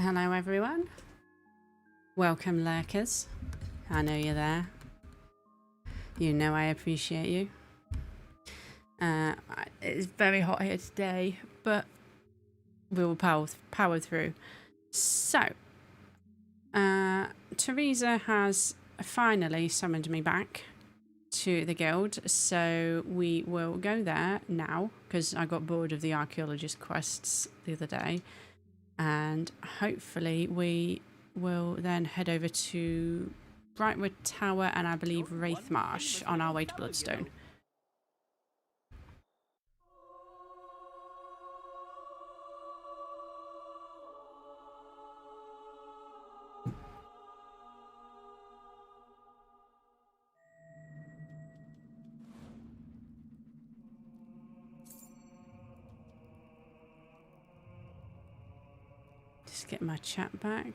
Hello everyone. Welcome lurkers. I know you're there. You know I appreciate you. It's very hot here today, but we will power through. So, Teresa has finally summoned me back to the guild, so we will go there now because I got bored of the archaeologist quests the other day, and hopefully we will then head over to Brightwood Tower and I believe Wraithmarsh on our way to Bloodstone. Just get my chat back.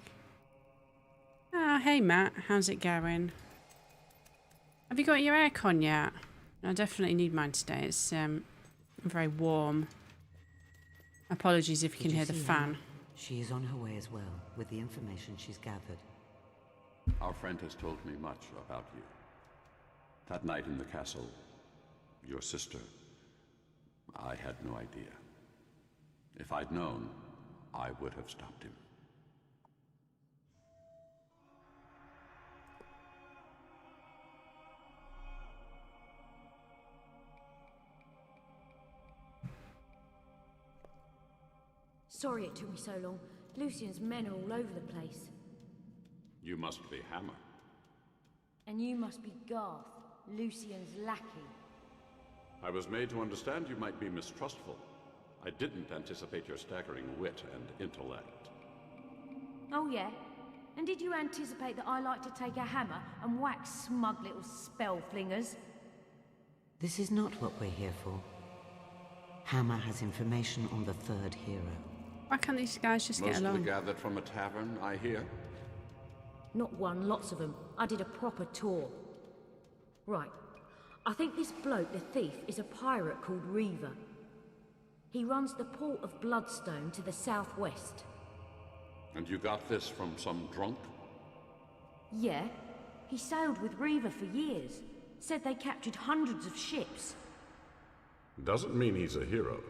Ah, hey Matt, how's it going? Have you got your aircon yet? I definitely need mine today. It's very warm. Apologies if you can hear the fan. She is on her way as well, with the information she's gathered. Our friend has told me much about you. That night in the castle, your sister, I had no idea. If I'd known, I would have stopped him. Sorry it took me so long. Lucian's men are all over the place. You must be Hammer. And you must be Garth, Lucian's lackey. I was made to understand you might be mistrustful. I didn't anticipate your staggering wit and intellect. Oh yeah? And did you anticipate that I like to take a hammer and whack smug little spell flingers? This is not what we're here for. Hammer has information on the third hero. Why can't these guys just get along? Mostly gathered from a tavern, I hear. Not one, lots of them. I did a proper tour. Right. I think this bloke, the thief, is a pirate called Reaver. He runs the port of Bloodstone to the southwest. And you got this from some drunk? Yeah. He sailed with Reaver for years. Said they captured hundreds of ships. Doesn't mean he's a hero.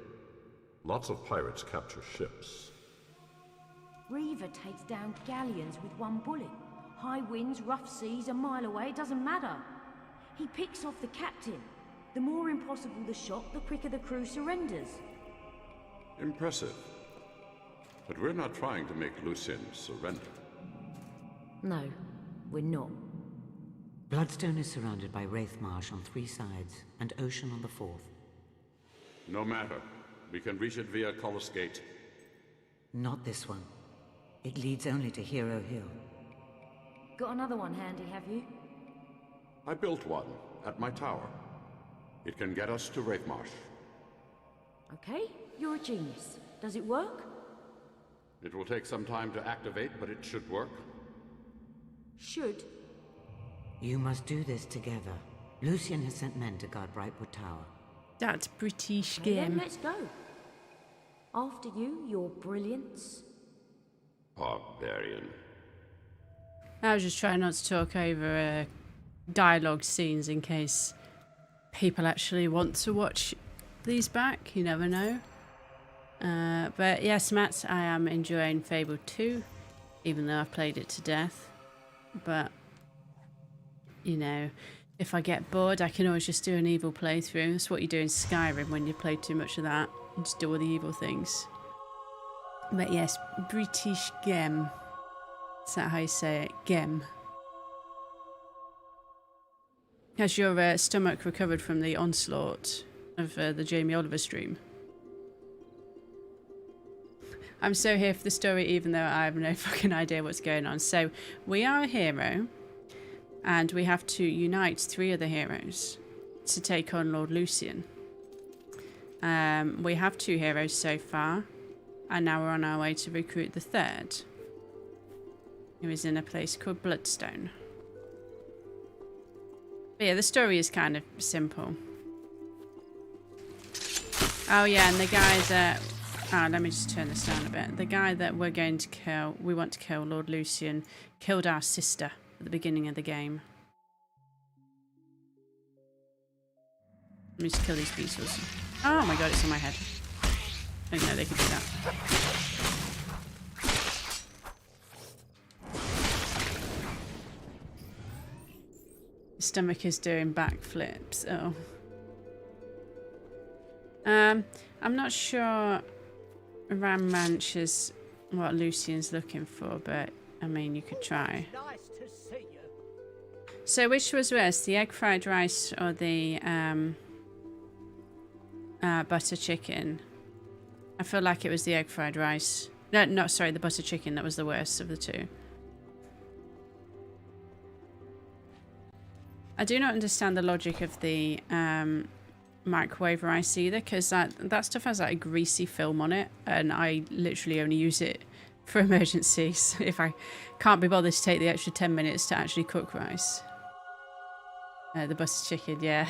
Lots of pirates capture ships. Reaver takes down galleons with one bullet. High winds, rough seas, a mile away, it doesn't matter. He picks off the captain. The more impossible the shot, the quicker the crew surrenders. Impressive. But we're not trying to make Lucian surrender. No, we're not. Bloodstone is surrounded by Wraithmarsh on 3 sides, and ocean on the 4th. No matter. We can reach it via Cullis Gate. Not this one. It leads only to Hero Hill. Got another one handy, have you? I built one at my tower. It can get us to Wraithmarsh. Okay, you're a genius. Does it work? It will take some time to activate, but it should work. Should. You must do this together. Lucian has sent men to guard Brightwood Tower. That's British Okay, then game. let's go. After you, your brilliance. Barbarian. I was just trying not to talk over dialogue scenes in case people actually want to watch these back. You never know. But yes, Matt, I am enjoying Fable 2, even though I've played it to death. But, you know, if I get bored, I can always just do an evil playthrough. That's what you do in Skyrim when you play too much of that. You just do all the evil things. But yes, British game. Is that how you say it? Gem. Has your stomach recovered from the onslaught of the Jamie Oliver stream? I'm so here for the story, even though I have no fucking idea what's going on. So, we are a hero, and we have to unite 3 other heroes to take on Lord Lucian. We have 2 heroes so far, and now we're on our way to recruit the 3rd, who is in a place called Bloodstone. But yeah, the story is kind of simple. Oh yeah, and the guys let me just turn this down a bit. The guy that we want to kill, Lord Lucian, killed our sister at the beginning of the game. Let me just kill these beetles. Oh my god, it's on my head. I didn't know they could do that. His stomach is doing backflips. Oh. I'm not sure Ram Ranch is what Lucian's looking for, but I mean, you could try. Nice to see you. So which was worse, the egg fried rice or the butter chicken? I feel like it was the egg fried rice. No, sorry, the butter chicken that was the worst of the two. I do not understand the logic of the microwave rice either, because that stuff has like a greasy film on it, and I literally only use it for emergencies if I can't be bothered to take the extra 10 minutes to actually cook rice. The butter chicken, yeah.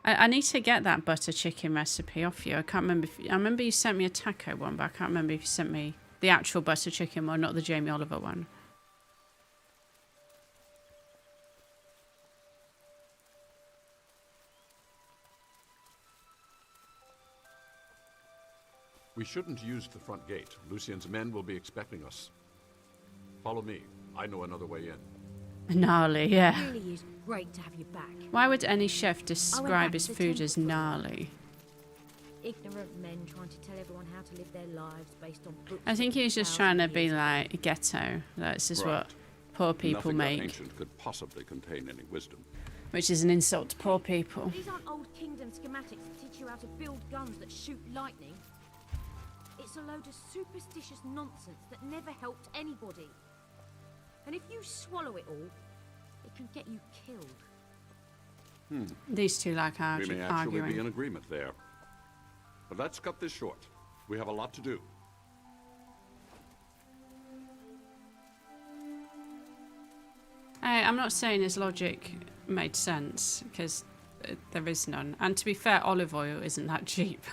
I need to get that butter chicken recipe off you. I can't remember if I remember you sent me a taco one, but I can't remember if you sent me the actual butter chicken one, not the Jamie Oliver one. We shouldn't use the front gate. Lucian's men will be expecting us. Follow me. I know another way in. Gnarly, yeah. It really is great to have you back. Why would any chef describe his food as gnarly? Ignorant men trying to tell everyone how to live their lives based on books. I think he's just trying to be like ghetto. That's just what poor people Nothing make. that ancient could possibly contain any wisdom. Which is an insult to poor people. These aren't old kingdom schematics that teach you how to build guns that shoot lightning. It's a load of superstitious nonsense that never helped anybody. And if you swallow it all, it can get you killed. These two like We may actually arguing. be in agreement there. But let's cut this short. We have a lot to do. I'm not saying his logic made sense, because there is none. And to be fair, olive oil isn't that cheap.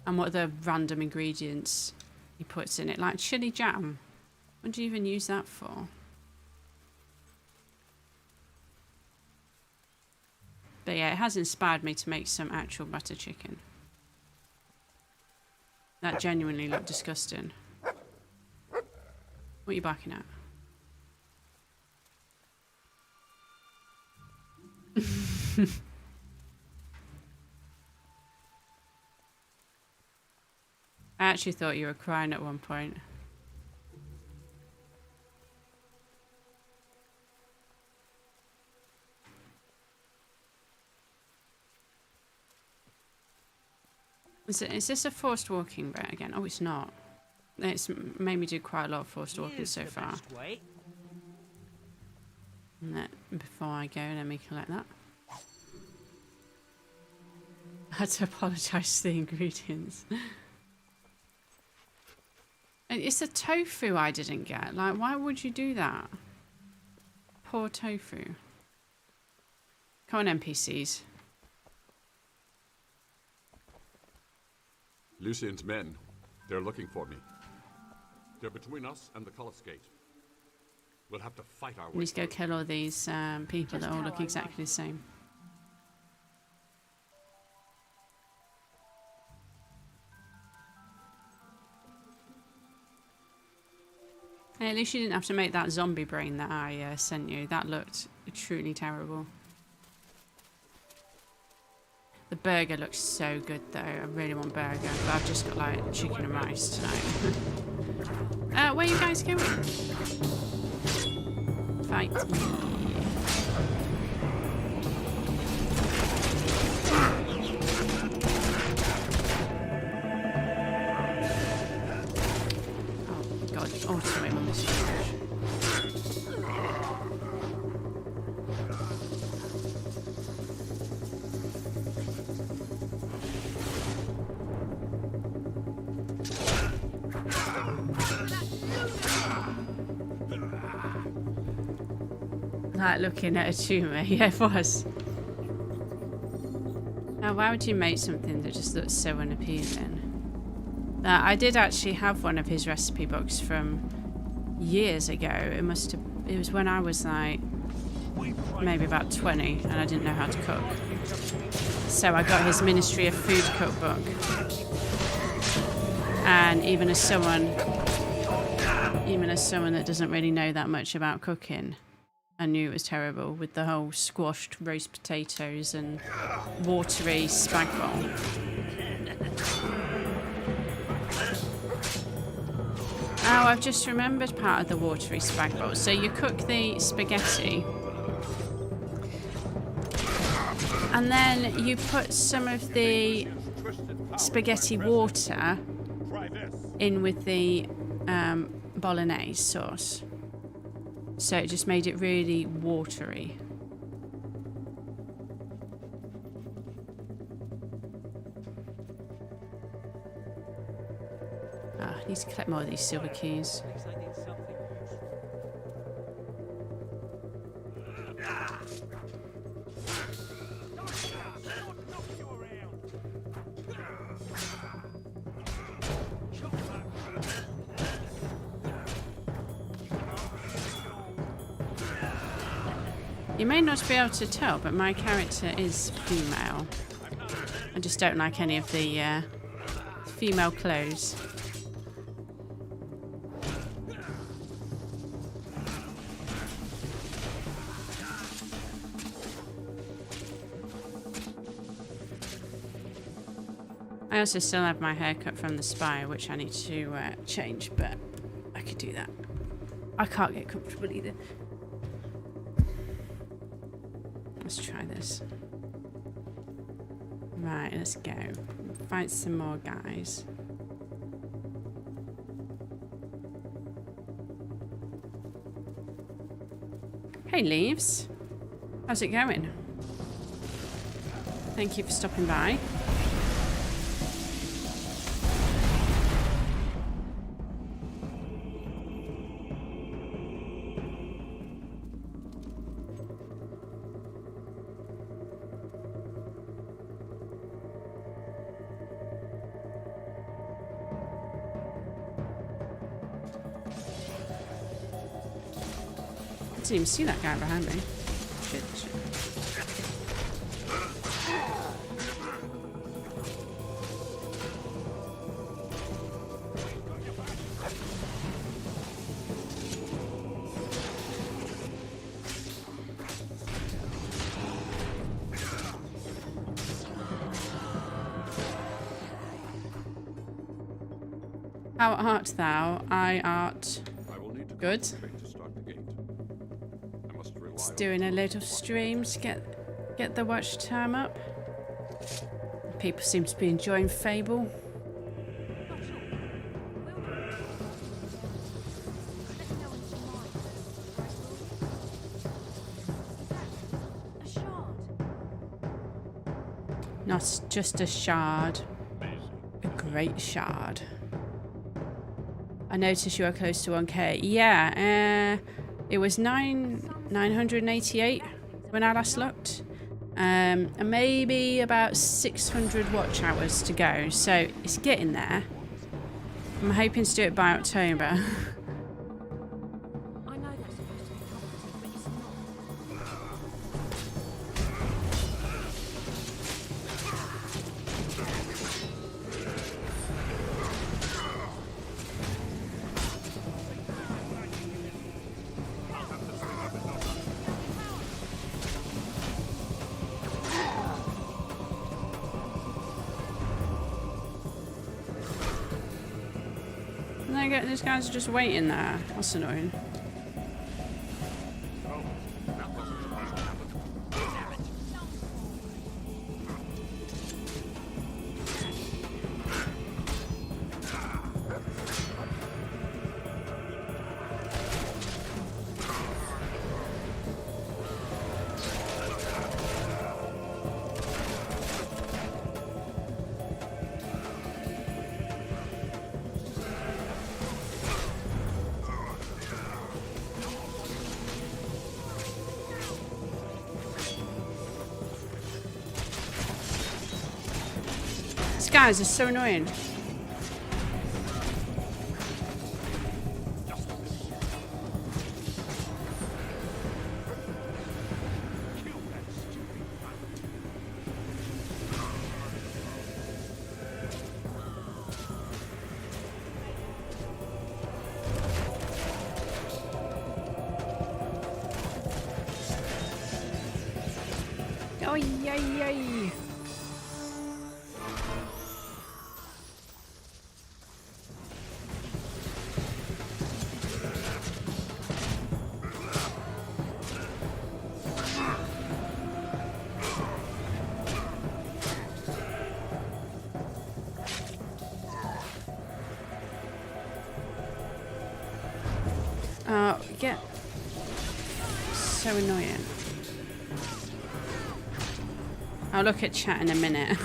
And what are the random ingredients he puts in it? Like chili jam. What do you even use that for? But yeah, it has inspired me to make some actual butter chicken. That genuinely looked disgusting. What are you barking at? I actually thought you were crying at one point. Is this a forced walking bit again? Oh, it's not. It's made me do quite a lot of forced walking so far. Before I go, let me collect that. I had to apologise to the ingredients. And it's the tofu I didn't get. Like, why would you do that? Poor tofu. Come on, NPCs. Lucian's men. They're looking for me. They're between us and the Cullis Gate. We'll have to fight our way. We need to go kill all these people that all look exactly the same. Hey, at least you didn't have to make that zombie brain that I sent you. That looked truly terrible. The burger looks so good though. I really want burger, but I've just got like chicken and rice tonight. Where are you guys going? Fight me. Oh god, auto aim on this fish. Like looking at a tumour, yeah, it was. Oh, why would you make something that just looks so unappealing? I did actually have one of his recipe books from years ago. It was when I was like maybe about 20 and I didn't know how to cook. So I got his Ministry of Food cookbook. And even as someone that doesn't really know that much about cooking, I knew it was terrible with the whole squashed roast potatoes and watery spag bowl. Oh, I've just remembered part of the watery spag bowl. So you cook the spaghetti and then you put some of the spaghetti water in with the bolognese sauce. So it just made it really watery. I need to collect more of these silver keys. You may not be able to tell, but my character is female. I just don't like any of the female clothes. I also still have my haircut from the Spire, which I need to change, but I could do that. I can't get comfortable either. Let's try this. Right, let's go. Fight some more guys. Hey, Leaves. How's it going? Thank you for stopping by. I didn't even see that guy behind me. Shit. How art thou? I art good. Just doing a little stream to get the watch time up. People seem to be enjoying Fable. Not just a shard, a great shard. I noticed you are close to 1k. Yeah, it was 988 when I last looked. And maybe about 600 watch hours to go. So it's getting there. I'm hoping to do it by October. These guys are just waiting there. That's annoying. guys are so annoying. Oh, yay, yay. Get so annoying. I'll look at chat in a minute.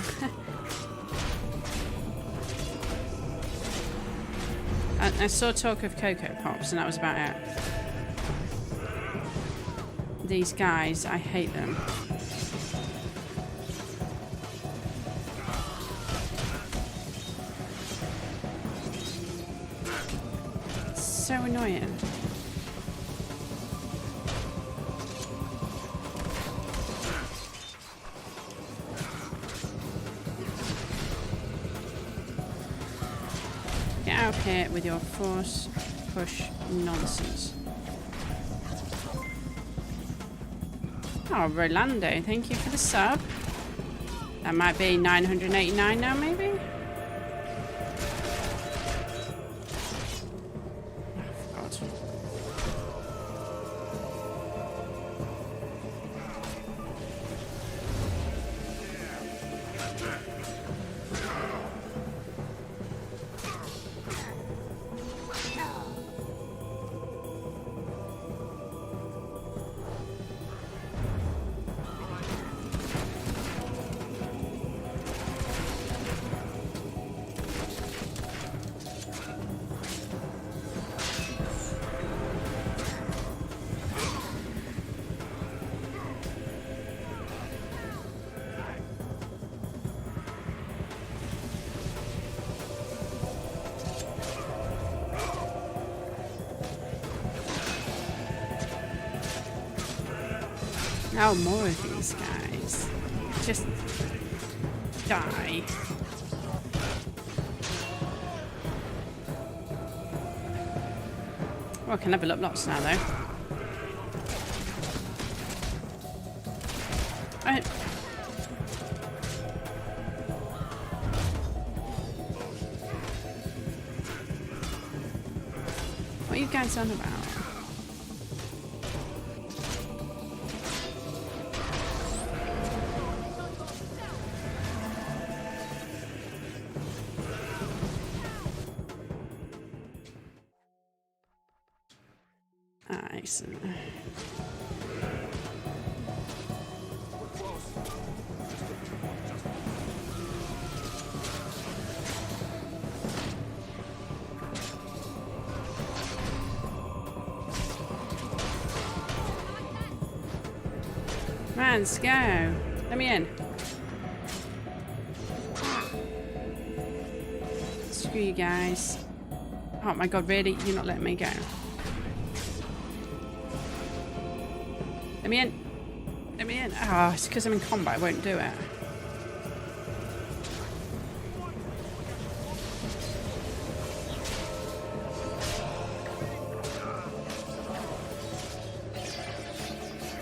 I saw talk of Cocoa Pops and that was about it. These guys, I hate them. So annoying. Get out here with your force push nonsense. Oh, Rolando, thank you for the sub. That might be 989 now, maybe? Oh, God. Oh, more of these guys. Just die. Oh, I can level up lots now, though. Right. What are you guys on about? Excellent. Man, let's go. Let me in. Screw you guys. Oh my God, really? You're not letting me go. Let me in. Let me in. Oh, it's because I'm in combat. I won't do it.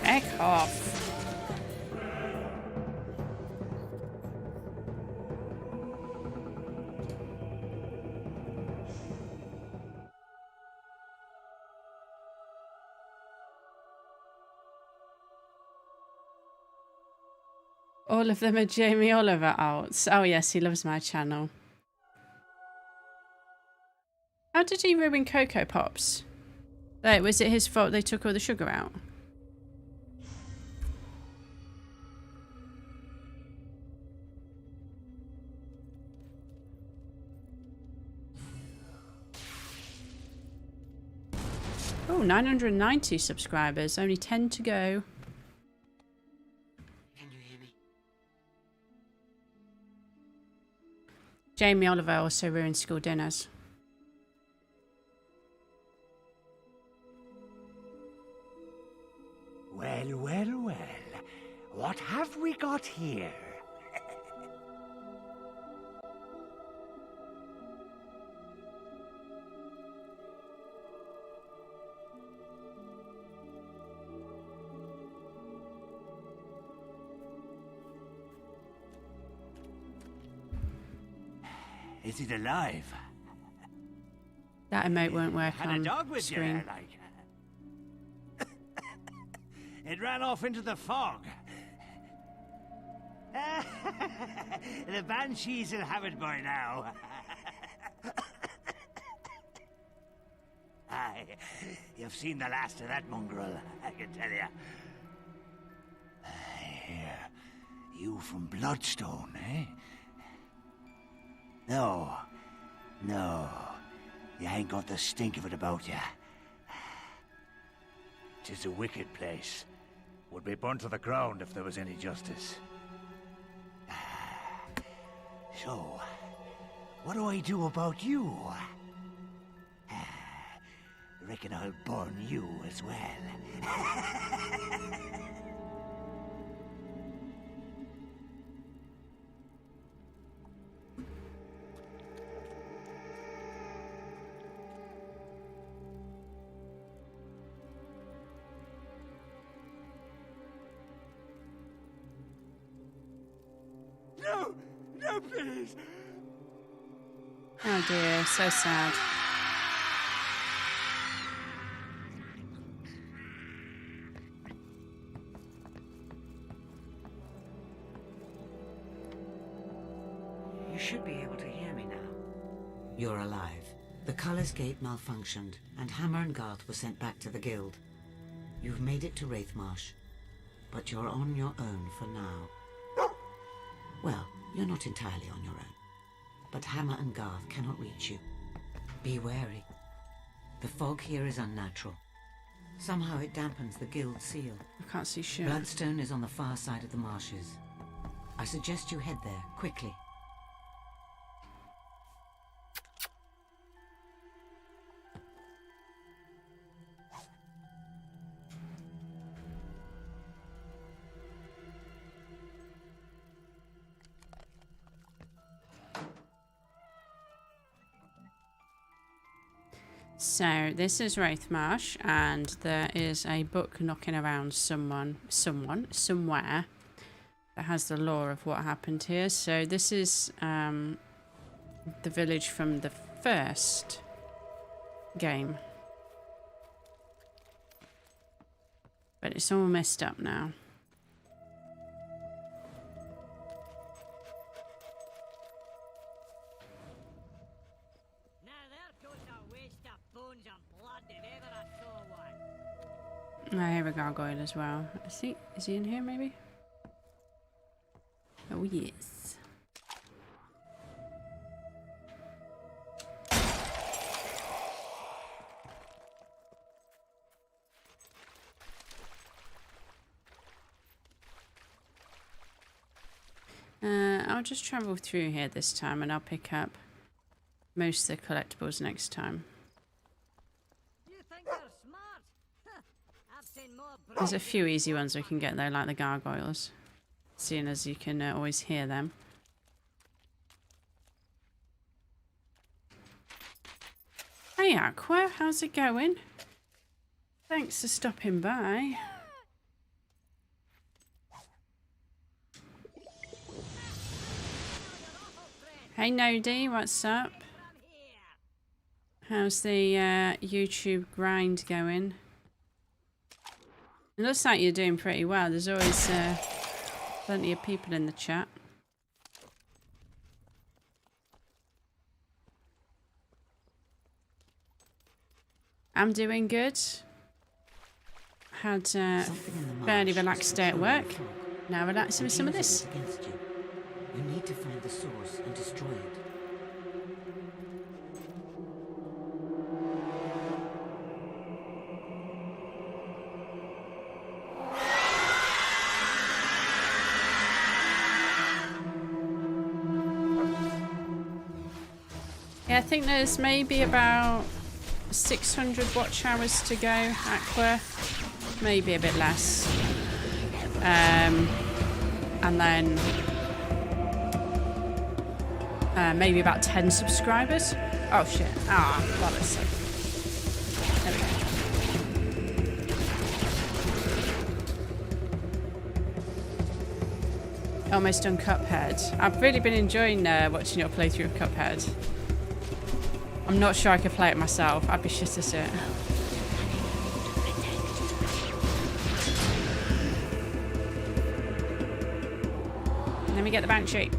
Heck off. All of them are Jamie Oliver alts. Oh yes, he loves my channel. How did he ruin Cocoa Pops? Wait, was it his fault they took all the sugar out? Oh, 990 subscribers. Only 10 to go. Jamie Oliver also ruined school dinners. Well, well, well. What have we got here? Is it alive? That emote won't work Had a on dog with screen. you, like. It ran off into the fog. The banshees will have it by now. Aye, you've seen the last of that mongrel, I can tell you. Here, you from Bloodstone, eh? No, no, you ain't got the stink of it about you. 'Tis a wicked place. Would be burnt to the ground if there was any justice. So, what do I do about you? Reckon I'll burn you as well. No! No, please! Oh dear, so sad. You should be able to hear me now. You're alive. The Cullis Gate malfunctioned, and Hammer and Garth were sent back to the Guild. You've made it to Wraithmarsh, but you're on your own for now. Well, you're not entirely on your own, but Hammer and Garth cannot reach you. Be wary. The fog here is unnatural. Somehow it dampens the Guild seal. I can't see shit. Bloodstone is on the far side of the marshes. I suggest you head there, quickly. So this is Wraithmarsh, and there is a book knocking around somewhere that has the lore of what happened here. So this is the village from the first game, but it's all messed up now. I hear a gargoyle as well. Is he in here maybe? Oh yes. I'll just travel through here this time, and I'll pick up most of the collectibles next time. There's a few easy ones we can get though, like the gargoyles, seeing as you can always hear them. Hey Aqua, how's it going? Thanks for stopping by. Hey Nodie, what's up? How's the YouTube grind going? It looks like you're doing pretty well. There's always plenty of people in the chat. I'm doing good. Had a fairly relaxed day at work. Now relaxing with some of this. You need to find the source and destroy it. Yeah, I think there's maybe about 600 watch hours to go, Aqua. Maybe a bit less. And then maybe about 10 subscribers. Oh shit. Ah, bollocks. There we go. Almost done Cuphead. I've really been enjoying watching your playthrough of Cuphead. I'm not sure I could play it myself. I'd be shit at it. Let me get the banshee.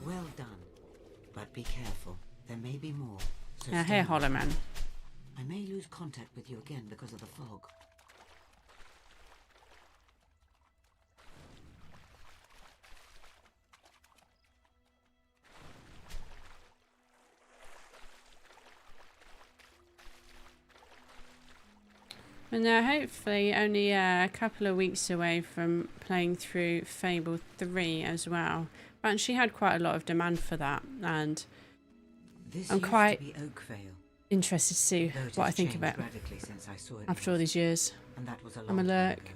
Well done. But be careful. There may be more. So Yeah, stay here, with Hollow me. Man. I may lose contact with you again because of the fog. And hopefully only a couple of weeks away from playing through Fable 3 as well. But she had quite a lot of demand for that, and This I'm used quite to be Oakvale, interested to see though it what I has think of changed it radically since I saw it after all last, these years. and that was a I'm long time alert. ago.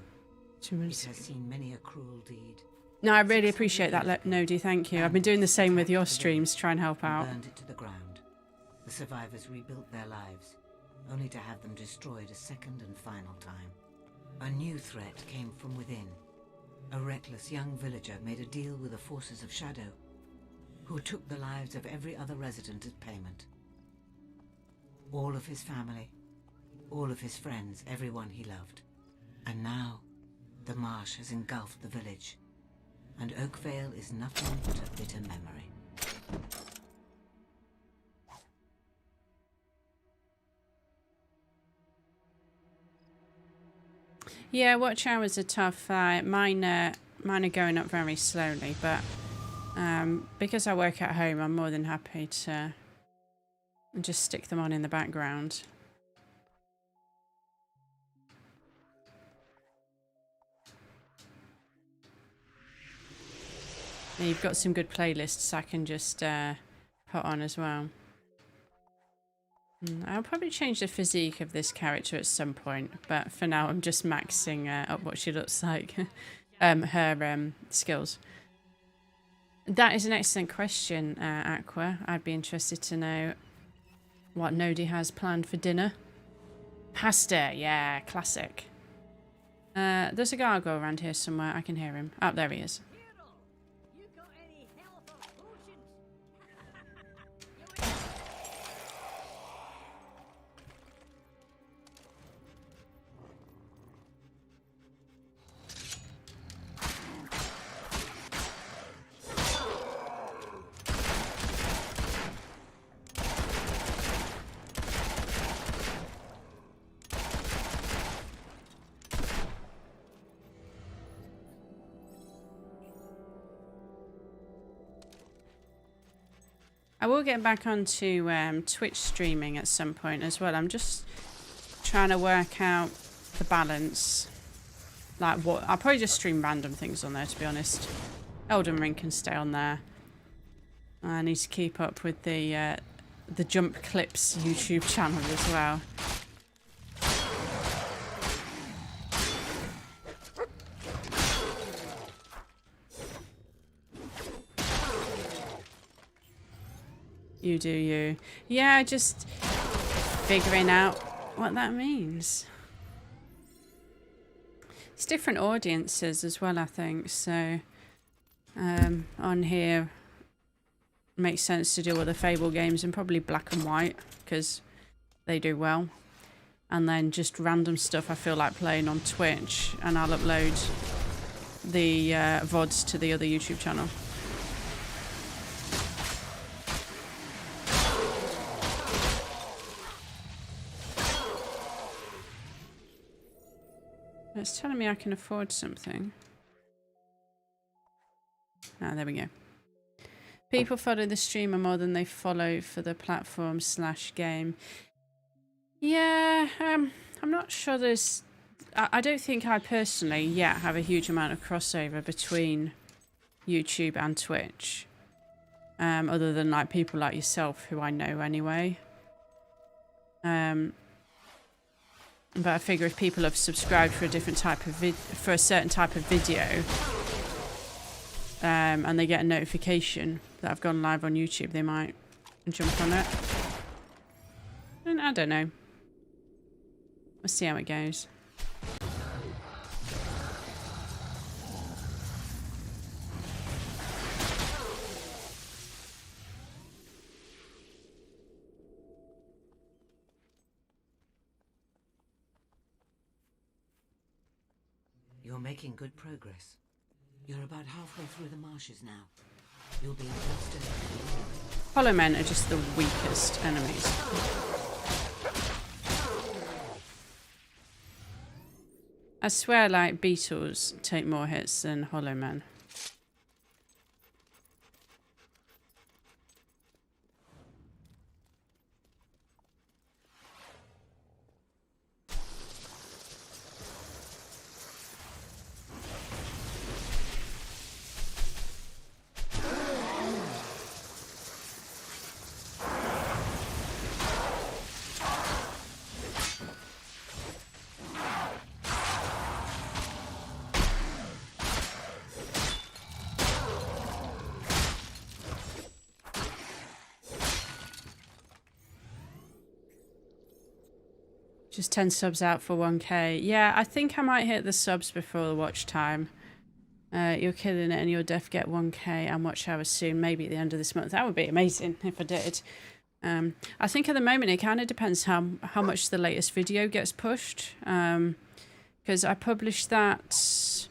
2 It minutes. has seen many a cruel deed. No, I really appreciate that, Nodi. Thank you. I've been doing the same with your streams, try and help And out. burned it to the ground. The survivors rebuilt their lives, only to have them destroyed a second and final time. A new threat came from within. A reckless young villager made a deal with the forces of Shadow, who took the lives of every other resident as payment. All of his family, all of his friends, everyone he loved. And now, the marsh has engulfed the village, and Oakvale is nothing but a bitter memory. Yeah, watch hours are tough. Mine are going up very slowly, but because I work at home, I'm more than happy to just stick them on in the background. And you've got some good playlists I can just put on as well. I'll probably change the physique of this character at some point, but for now I'm just maxing up what she looks like. Her skills. That is an excellent question, Aqua. I'd be interested to know what Nodi has planned for dinner. Pasta, yeah, classic. There's a gargoyle around here somewhere. I can hear him. Oh, there he is. I will get back onto Twitch streaming at some point as well. I'm just trying to work out the balance. Like what? I'll probably just stream random things on there, to be honest. Elden Ring can stay on there. I need to keep up with the Jump Clips YouTube channel as well. You do you. Yeah, just figuring out what that means. It's different audiences as well, I think. So on here makes sense to do all the Fable games and probably Black and White because they do well. And then just random stuff I feel like playing on Twitch, and I'll upload the VODs to the other YouTube channel. It's telling me I can afford something. Ah, there we go. People follow the streamer more than they follow for the platform/game. Yeah, I'm not sure there's I don't think I personally yet have a huge amount of crossover between YouTube and Twitch. Other than like people like yourself who I know anyway. But I figure if people have subscribed for a different type of for a certain type of video, and they get a notification that I've gone live on YouTube, they might jump on it. And I don't know. We'll see how it goes. You're making good progress. You're about halfway through the marshes now. You'll be in Bloodstone. Hollow men are just the weakest enemies. I swear, like, beetles take more hits than hollow men. Just 10 subs out for 1k. Yeah, I think I might hit the subs before the watch time. You're killing it and you'll def get 1k and watch hours soon, maybe at the end of this month. That would be amazing if I did. I think at the moment it kind of depends how much the latest video gets pushed. Because I published that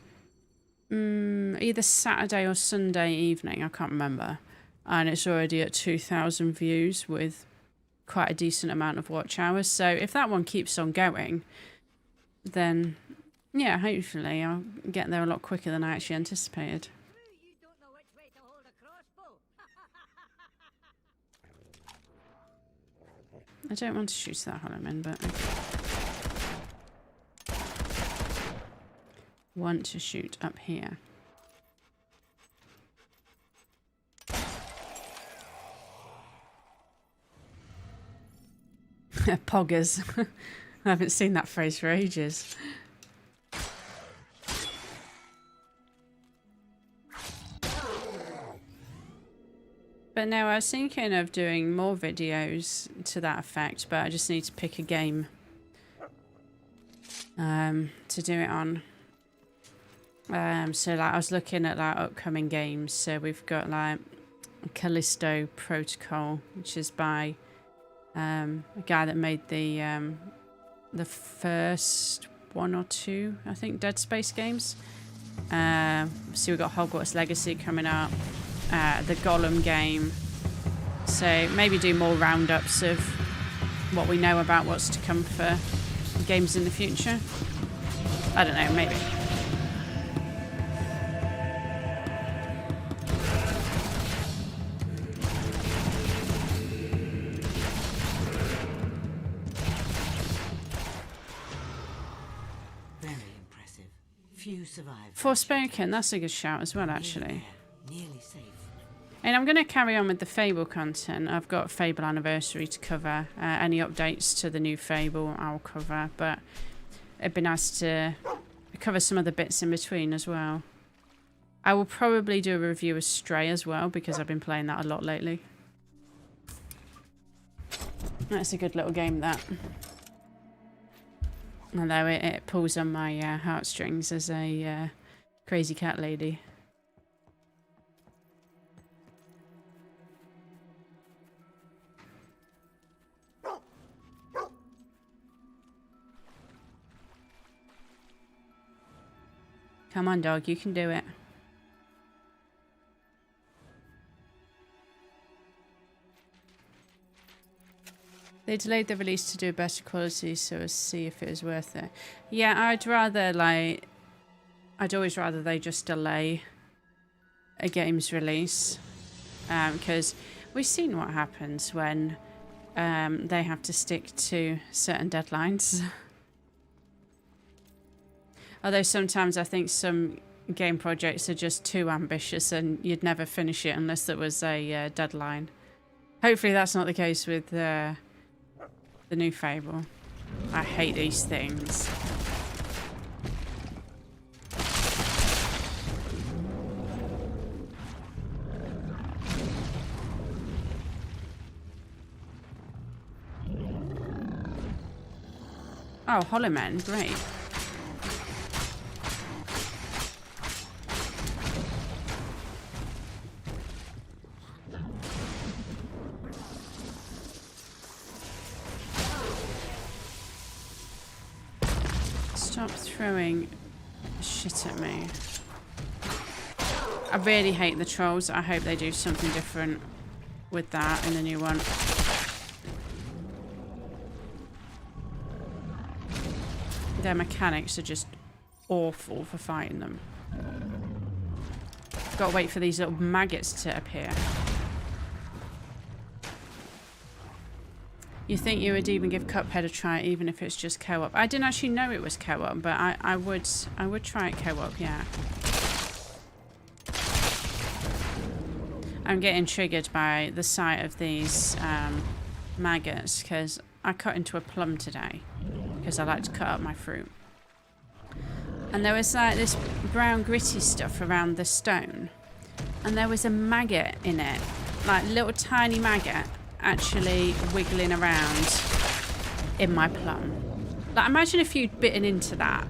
either Saturday or Sunday evening, I can't remember. And it's already at 2,000 views with quite a decent amount of watch hours. So if that one keeps on going, then yeah, hopefully I'll get there a lot quicker than I actually anticipated. I don't want to shoot that hollow man, but I want to shoot up here. Poggers. I haven't seen that phrase for ages. But no, I was thinking of doing more videos to that effect, but I just need to pick a game to do it on. So like I was looking at like upcoming games. So we've got like Callisto Protocol, which is by a guy that made the first 1 or 2, I think, Dead Space games. So we've got Hogwarts Legacy coming up, the Gollum game. So maybe do more roundups of what we know about what's to come for games in the future. I don't know, maybe. Few survive. Forspoken, that's a good shout as well, actually. Nearly safe. And I'm going to carry on with the Fable content. I've got Fable Anniversary to cover. Any updates to the new Fable I'll cover, but it'd be nice to cover some other bits in between as well. I will probably do a review of Stray as well, because I've been playing that a lot lately. That's a good little game, that. Although it pulls on my heartstrings as a crazy cat lady. Come on, dog, you can do it. They delayed the release to do a better quality so as to see if it was worth it. Yeah, I'd always rather they just delay a game's release. Because we've seen what happens when they have to stick to certain deadlines. Although sometimes I think some game projects are just too ambitious and you'd never finish it unless there was a deadline. Hopefully that's not the case with the new Fable. I hate these things. Oh, Hollow Men, great. Stop throwing shit at me. I really hate the trolls. I hope they do something different with that in the new one. Their mechanics are just awful for fighting them. Gotta wait for these little maggots to appear. You think you would even give Cuphead a try, even if it's just co-op? I didn't actually know it was co-op, but I would try it co-op, yeah. I'm getting triggered by the sight of these maggots because I cut into a plum today because I like to cut up my fruit. And there was like this brown gritty stuff around the stone. And there was a maggot in it. Like little tiny maggot actually wiggling around in my plum. Like imagine if you'd bitten into that.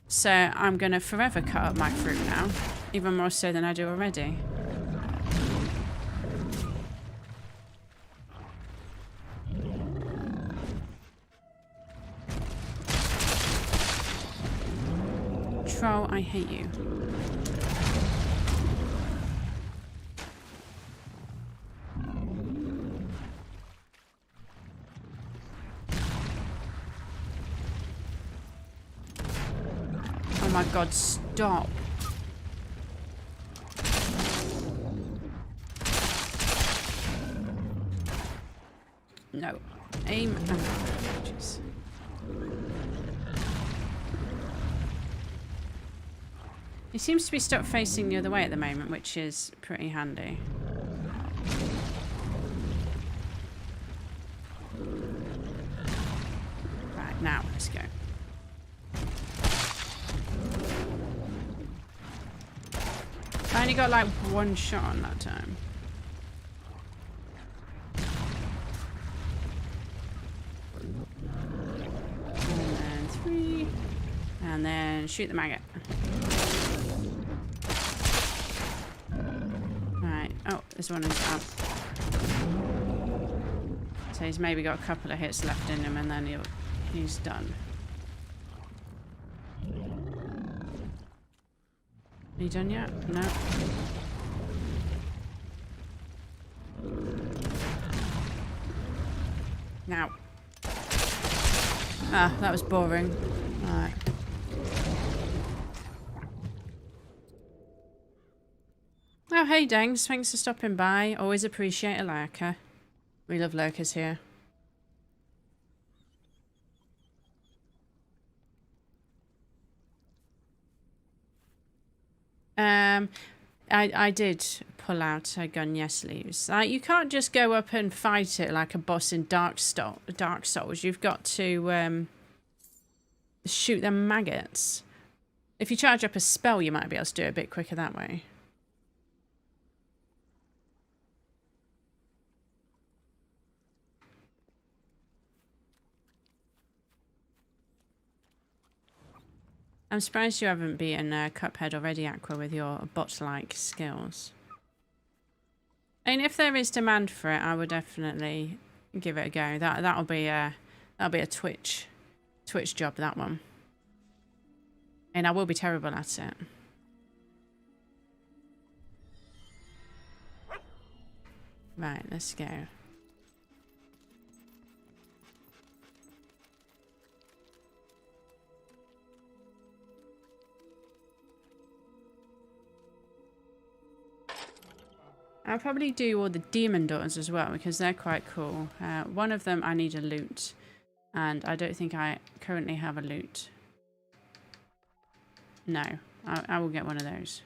So I'm going to forever cut up my fruit now. Even more so than I do already. Troll, I hate you. Oh my god, stop. No. Aim and jeez. He seems to be stuck facing the other way at the moment, which is pretty handy. Right, now let's go. I only got like one shot on that time. And then 3. And then shoot the maggot. Right. Oh, this one is up. So he's maybe got a couple of hits left in him and then he's done. Are you done yet? No. Now. Ah, that was boring. Alright. Oh, hey, Dangs. Thanks for stopping by. Always appreciate a lurker. We love lurkers here. I did pull out a gun, yes, Leaves. You can't just go up and fight it like a boss in Dark Souls. You've got to shoot them maggots. If you charge up a spell, you might be able to do it a bit quicker that way. I'm surprised you haven't beaten Cuphead already, Aqua, with your bot-like skills. I mean, if there is demand for it, I would definitely give it a go. That'll be a Twitch job, that one. And I will be terrible at it. Right, let's go. I'll probably do all the demon doors as well because they're quite cool. One of them I need a loot. And I don't think I currently have a loot. No, I will get one of those.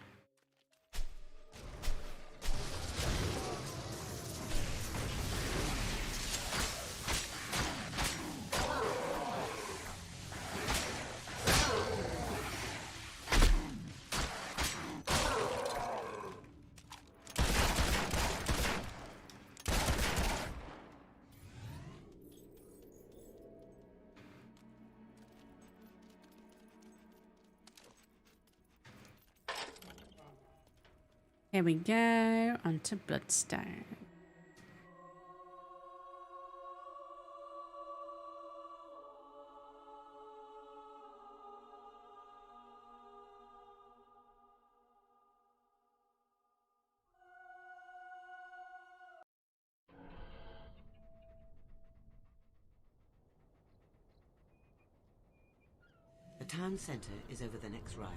Here we go, onto Bloodstone. The town center is over the next rise.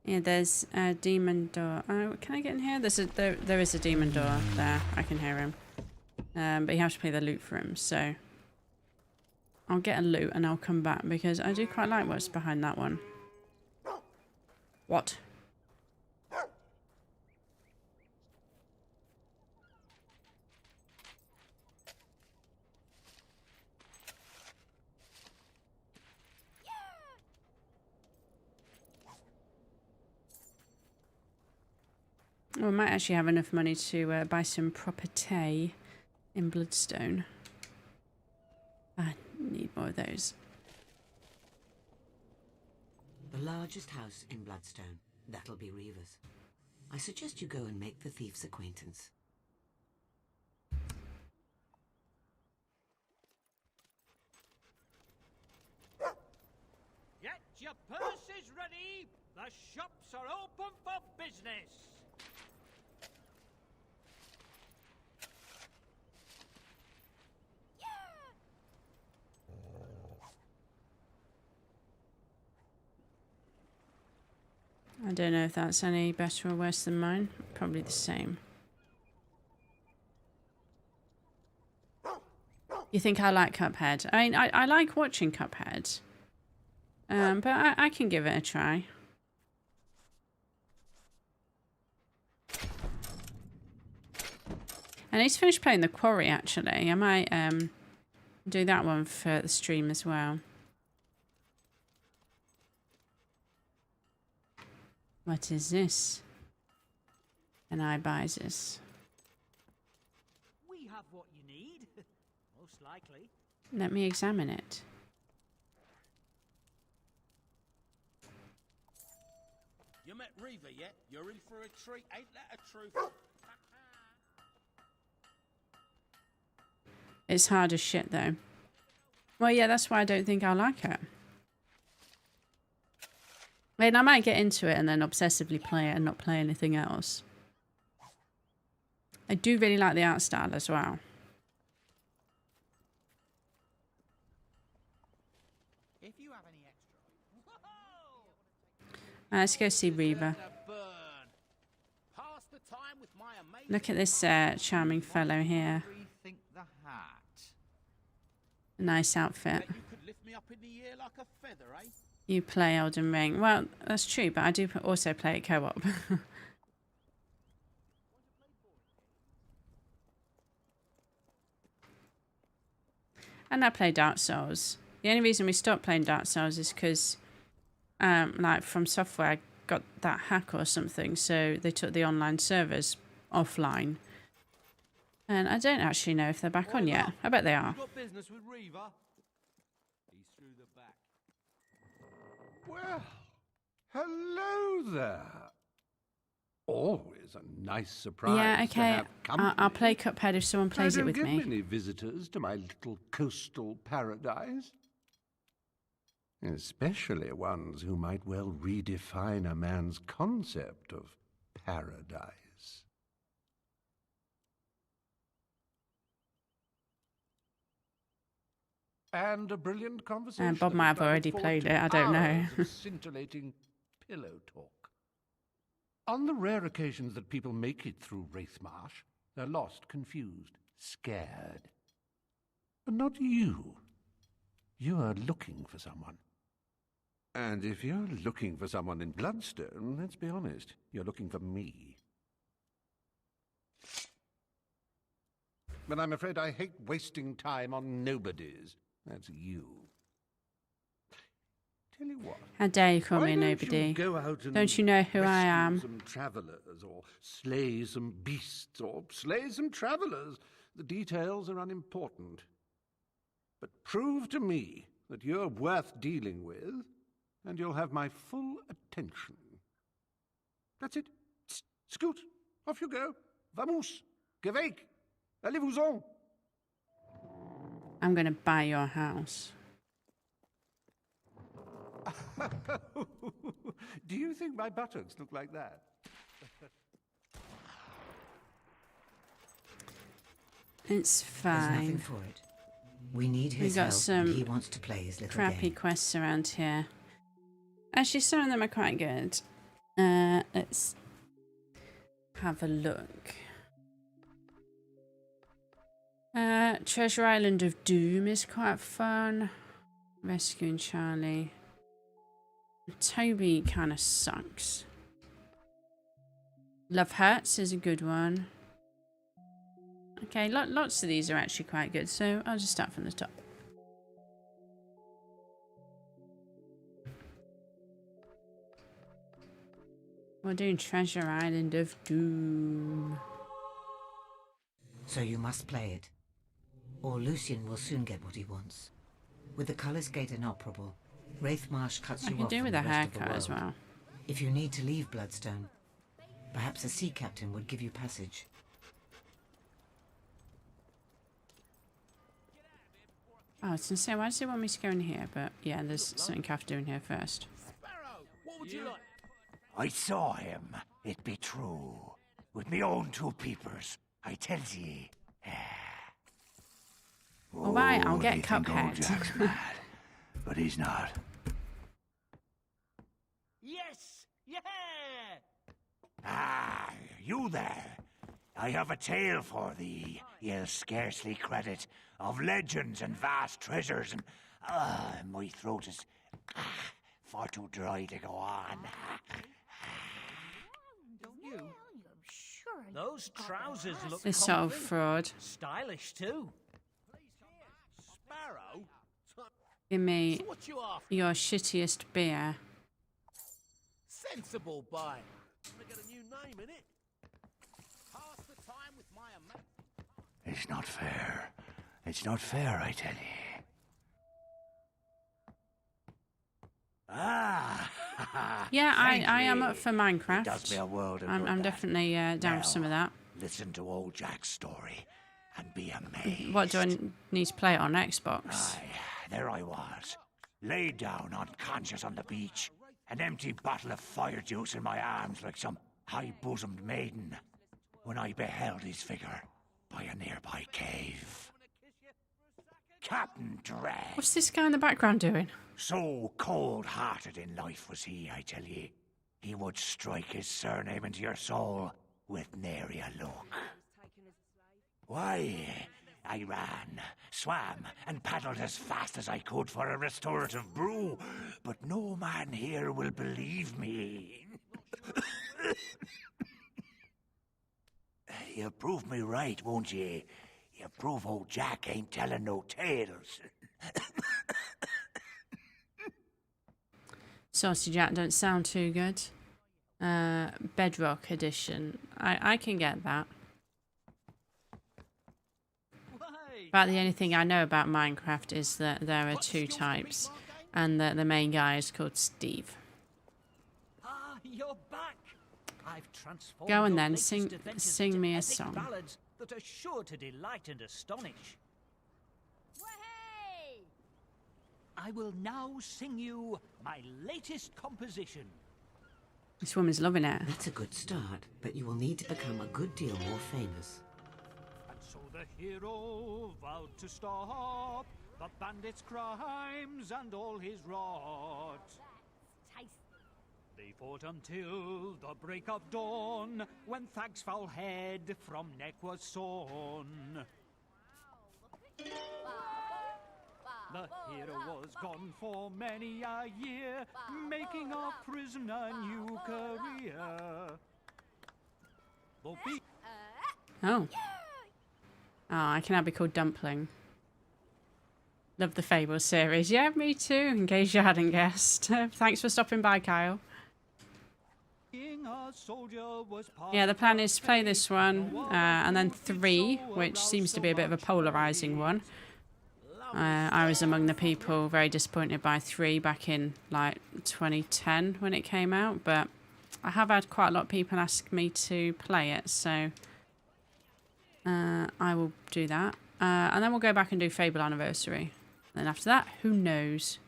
Yeah, there's a demon door. Oh, can I get in here? There is a demon door there. I can hear him. But you have to pay the loot for him, so I'll get a loot and I'll come back because I do quite like what's behind that one. What? Well, we might actually have enough money to buy some property in Bloodstone. I need more of those. The largest house in Bloodstone. That'll be Reaver's. I suggest you go and make the thief's acquaintance. Get your purses ready! The shops are open for business! I don't know if that's any better or worse than mine. Probably the same. You think I like Cuphead? I mean, I like watching Cuphead. But I can give it a try. I need to finish playing The Quarry, actually. I might do that one for the stream as well. What is this? Can I buy this? We have what you need. Most likely. Let me examine it. You met Reaver yet? You're in for a treat, ain't that a truth? It's hard as shit, though. Well, yeah, that's why I don't think I'll like it. I mean, I might get into it and then obsessively play it and not play anything else. I do really like the art style as well. If you have any extra. Let's go see Reaver. Pass the time with my amazing. Look at this charming fellow here. Rethink the hat. Nice outfit. Bet you could lift me up in the air like a feather, eh? You play Elden Ring. Well, that's true, but I do also play it co-op. And I play Dark Souls. The only reason we stopped playing Dark Souls is because, like, From Software got that hack or something, so they took the online servers offline. And I don't actually know if they're back on yet. I bet they are. Got business with Reaver? He's through the back. Well, hello there. Always a nice surprise. Yeah, To okay. have company. I'll play Cuphead if someone plays it with I don't me. get many visitors to my little coastal paradise. Especially ones who might well redefine a man's concept of paradise. And a brilliant conversation. Bob might have that I look already forward played to it, I don't know. hours of scintillating pillow talk. On the rare occasions that people make it through Wraithmarsh, they're lost, confused, scared. But not you. You are looking for someone. And if you're looking for someone in Bloodstone, let's be honest, you're looking for me. But I'm afraid I hate wasting time on nobodies. That's you. Tell you what. How dare you call me why a don't nobody? you go out and Don't you know who I rescue am? some travelers, or slay some beasts, or slay some travelers? The details are unimportant. But prove to me that you're worth dealing with, and you'll have my full attention. That's it. Scoot, off you go. Vamos, geweg, allez-vous-en. I'm going to buy your house. Do you think my buttocks look like that? It's There's nothing fine. for it. We need We his got help, some and he wants to play his little Crappy game. quests around here. Actually, some of them are quite good. Let's have a look. Treasure Island of Doom is quite fun. Rescuing Charlie. Toby kind of sucks. Love Hurts is a good one. Okay, lots of these are actually quite good, so I'll just start from the top. We're doing Treasure Island of Doom. So you must play it. Or Lucian will soon get what he wants. With the Cullis Gate inoperable, Wraithmarsh cuts I you can off do from with the a rest of the haircut as world. well. If you need to leave Bloodstone, perhaps a sea captain would give you passage. Oh, I was going to say, why does it want me to go in here? But yeah, there's something I have to do in here first. Sparrow, what would you like? I saw him. It be true. With me own two peepers. I tells ye. All right, I'll get they think old Cuphead. Jack's mad, but he's not. Yes! Yeah! Ah, you there. I have a tale for thee, ye'll scarcely credit, of legends and vast treasures, and my throat is far too dry to go on. Don't you? Those trousers look This sort of comfy. fraud. Stylish too. Sparrow? Give me So what you after? your shittiest beer. Sensible buy. I got a new name in it. Pass the time with my It's not fair. It's not fair, I tell ye. Ah! Yeah, thank I am ye. up for It does Minecraft. me a world of I'm good, that. definitely down for some of that. Listen to old Jack's story and be amazed. What do I need to play it on Xbox? Aye, there I was, laid down unconscious on the beach, an empty bottle of fire juice in my arms like some high-bosomed maiden, when I beheld his figure by a nearby cave. Captain Dread. What's this guy in the background doing? So cold-hearted in life was he, I tell ye. He would strike his surname into your soul with nary a look. Why, I ran, swam, and paddled as fast as I could for a restorative brew, but no man here will believe me. You'll prove me right, won't ye? You'll prove old Jack ain't telling no tales. Saucy Jack don't sound too good. Bedrock edition. I can get that. About the only thing I know about Minecraft is that there are two types, and that the main guy is called Steve. Ah, you're back. I've transformed Go on your then, latest sing adventures sing into me a epic song. ballads that are sure to delight and astonish. I will now sing you my latest composition. This woman's loving it. That's a good start, but you will need to become a good deal more famous. And so the hero vowed to stop the bandit's crimes and all his rot. They fought until the break of dawn, when Thag's foul head from neck was sawn. The hero was gone for many a year, making a prisoner new career. Oh. Oh, I can now be called Dumpling. Love the Fable series. Yeah, me too, in case you hadn't guessed. Thanks for stopping by, Kyle. Yeah, the plan is to play this one, and then 3, which seems to be a bit of a polarising one. I was among the people very disappointed by 3 back in, like, 2010 when it came out, but I have had quite a lot of people ask me to play it, so I will do that. And then we'll go back and do Fable Anniversary. Then after that, who knows?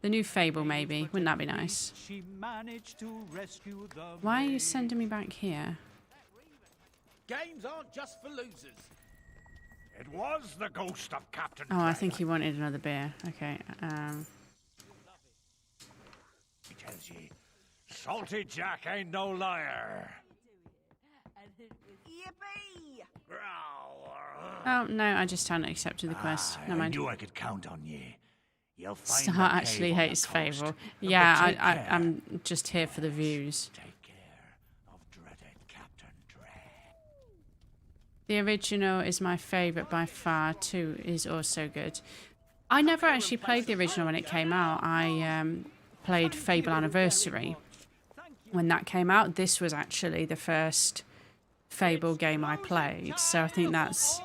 The new Fable, maybe. Wouldn't that be nice? Why are you sending me back here? Games aren't just for losers. It was the ghost of Captain. Oh, I think he wanted another beer. Okay. He tells you, Salty Jack ain't no liar. Yippee! Oh, no, I just hadn't accepted the quest. Never I mind. knew I could count on you. You'll find Star the actually cave on hates the coast. Fable. But Yeah, take care. I'm just here for the views. Take care of dreaded Captain Dread. The original is my favourite by far. 2 is also good. I never actually played the original when it came out. I played Fable Anniversary when that came out. This was actually the first Fable game I played, so I think that's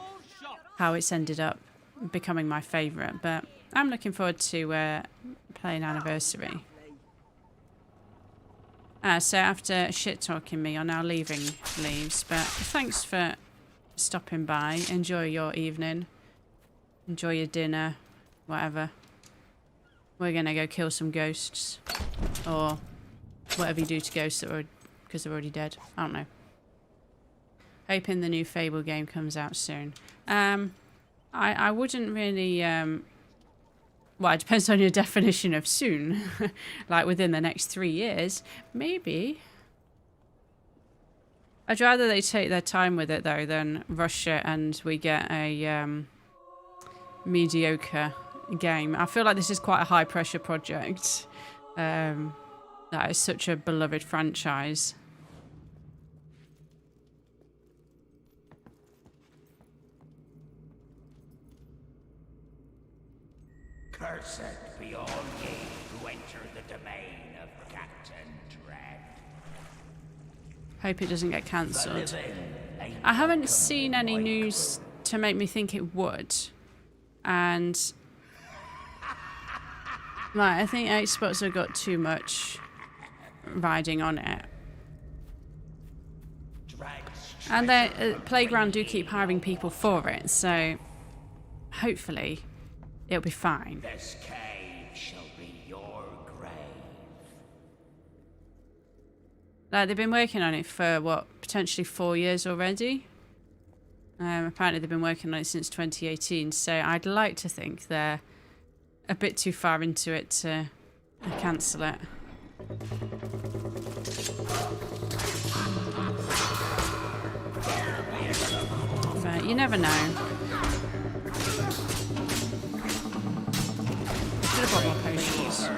how it's ended up becoming my favourite. But I'm looking forward to playing Anniversary. So after shit-talking me, you're now leaving Leaves, but thanks for stopping by. Enjoy your evening. Enjoy your dinner. Whatever. We're going to go kill some ghosts. Or whatever you do to ghosts that are, because they're already dead. I don't know. Hoping the new Fable game comes out soon. I wouldn't really... well, it depends on your definition of soon. Like within the next 3 years. Maybe. I'd rather they take their time with it, though, than rush it and we get a mediocre game. I feel like this is quite a high-pressure project. That is such a beloved franchise. Cursed be all ye who enter the domain of Captain Dread. Hope it doesn't get cancelled. I haven't seen any news to make me think it would. And like, I think Xbox have got too much riding on it. And Playground do keep hiring people for it, so hopefully it'll be fine. This cave shall be your grave. Like, they've been working on it for, what, potentially 4 years already? Apparently they've been working on it since 2018, so I'd like to think they're a bit too far into it to cancel it. But you never know. Should have brought more potions.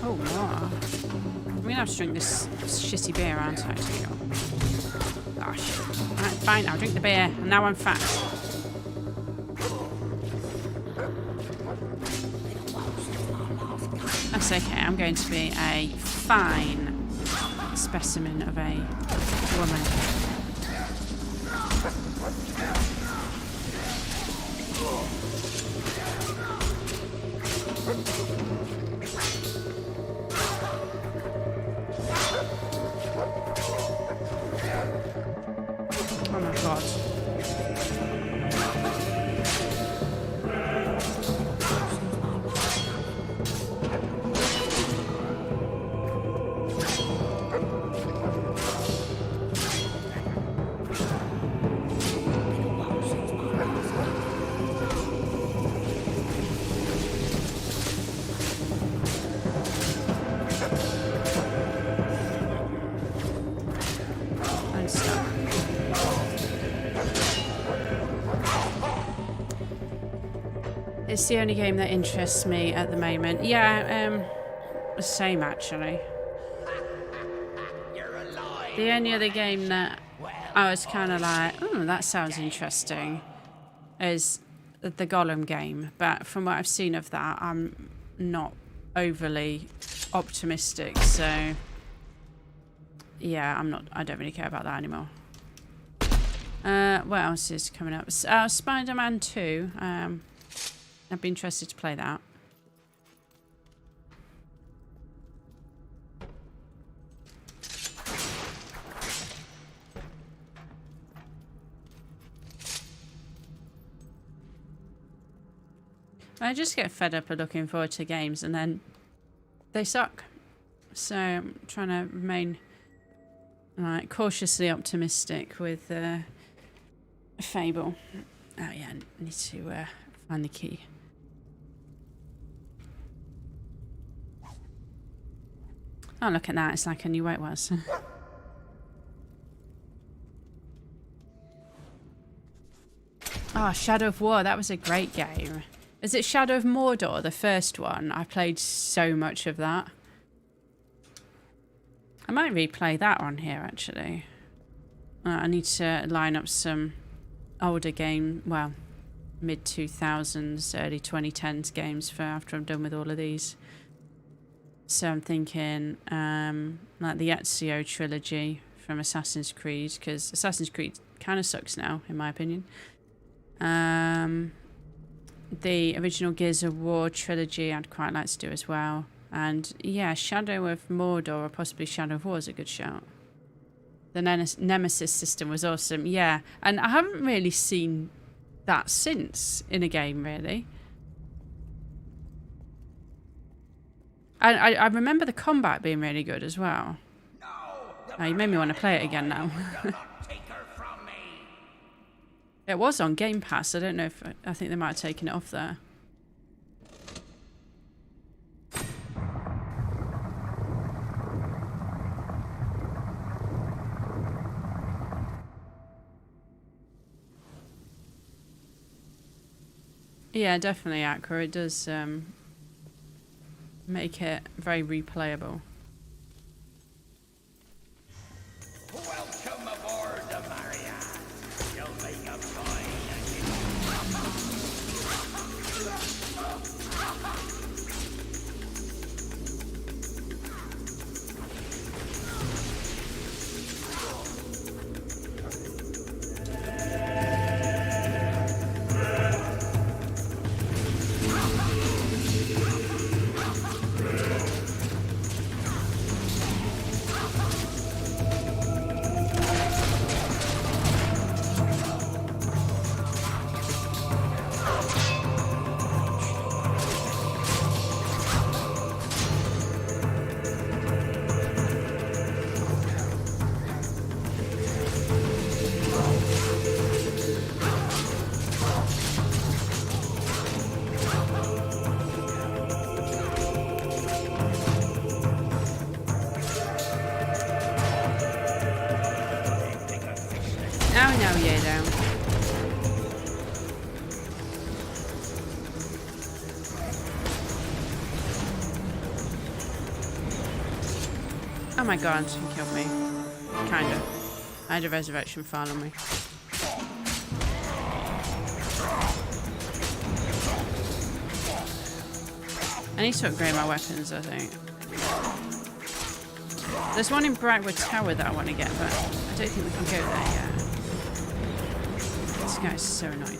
Oh, wow. I'm gonna have to drink this shitty beer, aren't I? Gosh. Alright, fine, I'll drink the beer, and now I'm fat. That's okay, I'm going to be a fine specimen of a woman. Oh my god. it's the only game that interests me at the moment. Yeah, same actually. The only other game that I was kind of like, oh, that sounds interesting, is the Golem game. But from what I've seen of that, I'm not overly optimistic. So yeah, I don't really care about that anymore. What else is coming up? Spider-Man 2. I'd be interested to play that. I just get fed up of looking forward to games and then they suck. So I'm trying to remain cautiously optimistic with Fable. Oh yeah, I need to find the key. Oh, look at that. It's like I knew where it was. Oh, Shadow of War. That was a great game. Is it Shadow of Mordor, the first one? I played so much of that. I might replay that on here, actually. I need to line up some older game, well, mid-2000s, early 2010s games for after I'm done with all of these. So I'm thinking like the Ezio trilogy from Assassin's Creed, because Assassin's Creed kind of sucks now, in my opinion. The original Gears of War trilogy I'd quite like to do as well. And yeah, Shadow of Mordor or possibly Shadow of War is a good shout. The Nemesis system was awesome, yeah. And I haven't really seen that since in a game, really. I remember the combat being really good as well. Oh, you made me want to play it again now. It was on Game Pass. I don't know if... I think they might have taken it off there. Yeah, definitely accurate. It does make it very replayable. Welcome aboard the Maria. You'll make a fine. Oh my god, he killed me. Kinda. I had a resurrection file on me. I need to upgrade my weapons, I think. There's one in Brightwood Tower that I want to get, but I don't think we can go there yet. This guy's so annoying.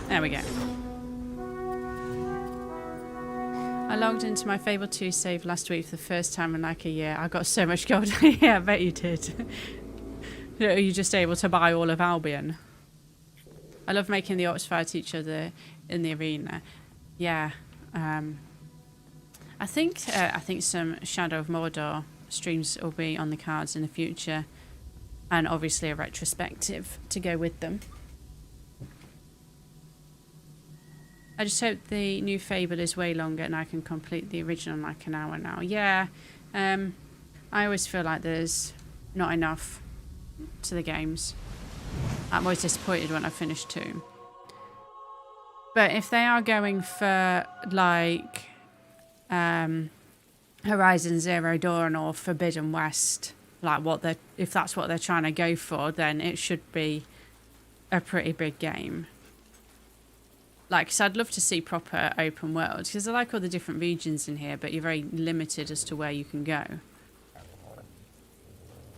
There we go. I logged into my Fable 2 save last week for the first time in like a year. I got so much gold. Yeah, I bet you did. Are you just able to buy all of Albion? I love making the orcs fight each other in the arena. Yeah. I think some Shadow of Mordor streams will be on the cards in the future. And obviously a retrospective to go with them. I just hope the new Fable is way longer and I can complete the original in like an hour now. Yeah, I always feel like there's not enough to the games. I'm always disappointed when I finish 2. But if they are going for like Horizon Zero Dawn or Forbidden West, like if that's what they're trying to go for, then it should be a pretty big game. Like, cause I'd love to see proper open worlds, because I like all the different regions in here, but you're very limited as to where you can go.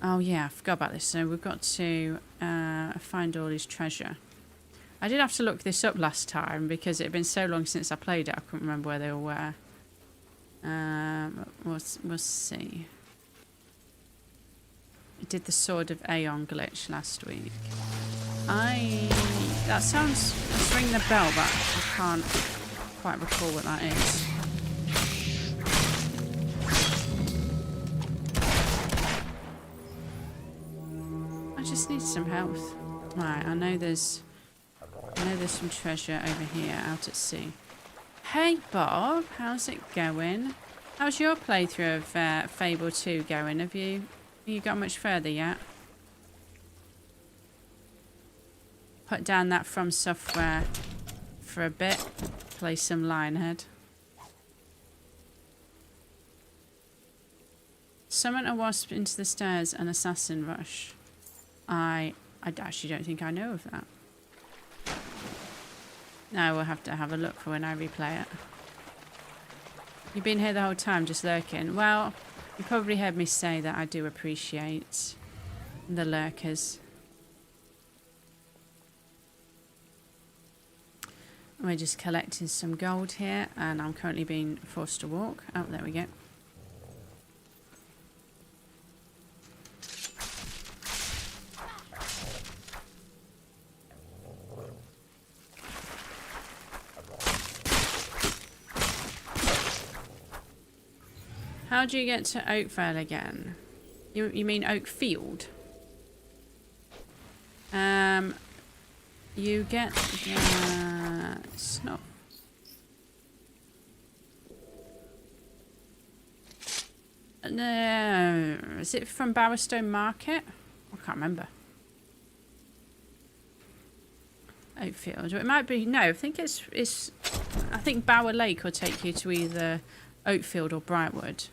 Oh yeah, I forgot about this. So we've got to find all his treasure. I did have to look this up last time because it had been so long since I played it, I couldn't remember where they all were. We'll see. I did the Sword of Aeon glitch last week. That sounds... Let's ring the bell, but I can't quite recall what that is. I just need some health. Right, I know there's some treasure over here out at sea. Hey Bob, how's it going? How's your playthrough of Fable 2 going? Have you got much further yet? Put down that From Software for a bit. Play some Lionhead. Summon a wasp into the stairs and assassin rush. I actually don't think I know of that. No, we'll have to have a look for when I replay it. You've been here the whole time just lurking. Well, you probably heard me say that I do appreciate the lurkers. We're just collecting some gold here, and I'm currently being forced to walk. Oh, there we go. How do you get to Oakvale again? You mean Oakfield? You get it's not. No, is it from Bloodstone Market? I can't remember. Oakfield. It might be. No, I think it's. I think Bower Lake will take you to either Oakfield or Brightwood.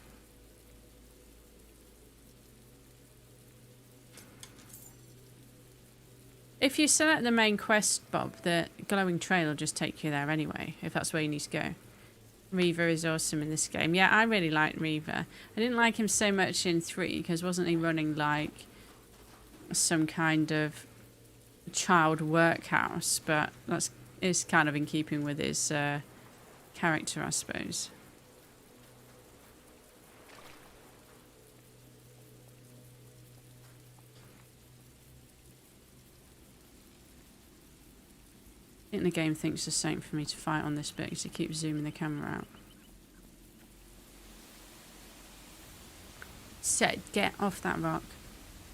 If you select the main quest, Bob, the glowing trail will just take you there anyway, if that's where you need to go. Reaver is awesome in this game. Yeah, I really like Reaver. I didn't like him so much in 3, because wasn't he running like some kind of child workhouse? But is kind of in keeping with his character, I suppose. I think the game thinks the same for me to fight on this bit because it keeps zooming the camera out. Said, get off that rock.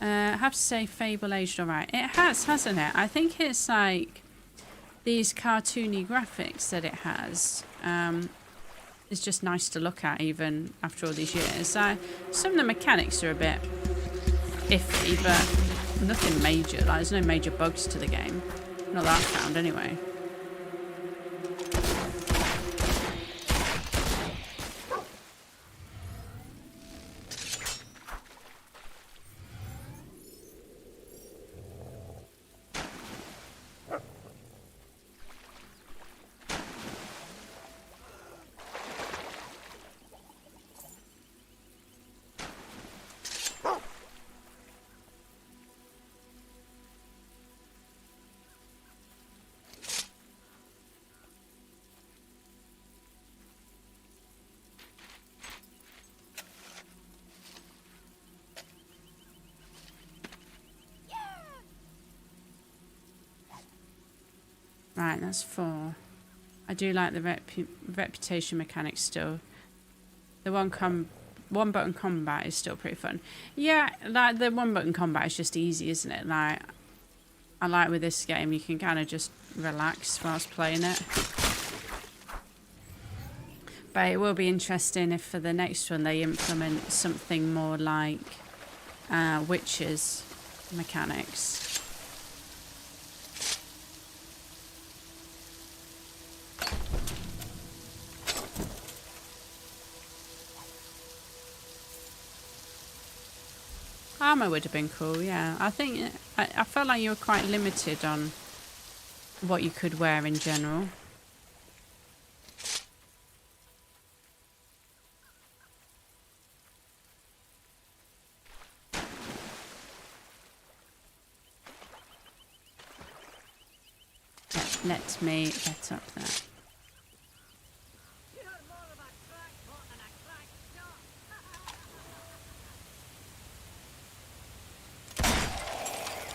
I have to say, Fable aged alright. It has, hasn't it? I think it's like these cartoony graphics that it has. It's just nice to look at even after all these years. Some of the mechanics are a bit iffy, but nothing major. Like, there's no major bugs to the game. Not that I found, anyway. Right, that's 4. I do like the reputation mechanics still. The one button combat is still pretty fun. Yeah, like the one button combat is just easy, isn't it? Like, I like with this game, you can kind of just relax whilst playing it. But it will be interesting if for the next one they implement something more like witches mechanics. Armor would have been cool, yeah. I think I felt like you were quite limited on what you could wear in general. Let me get up there.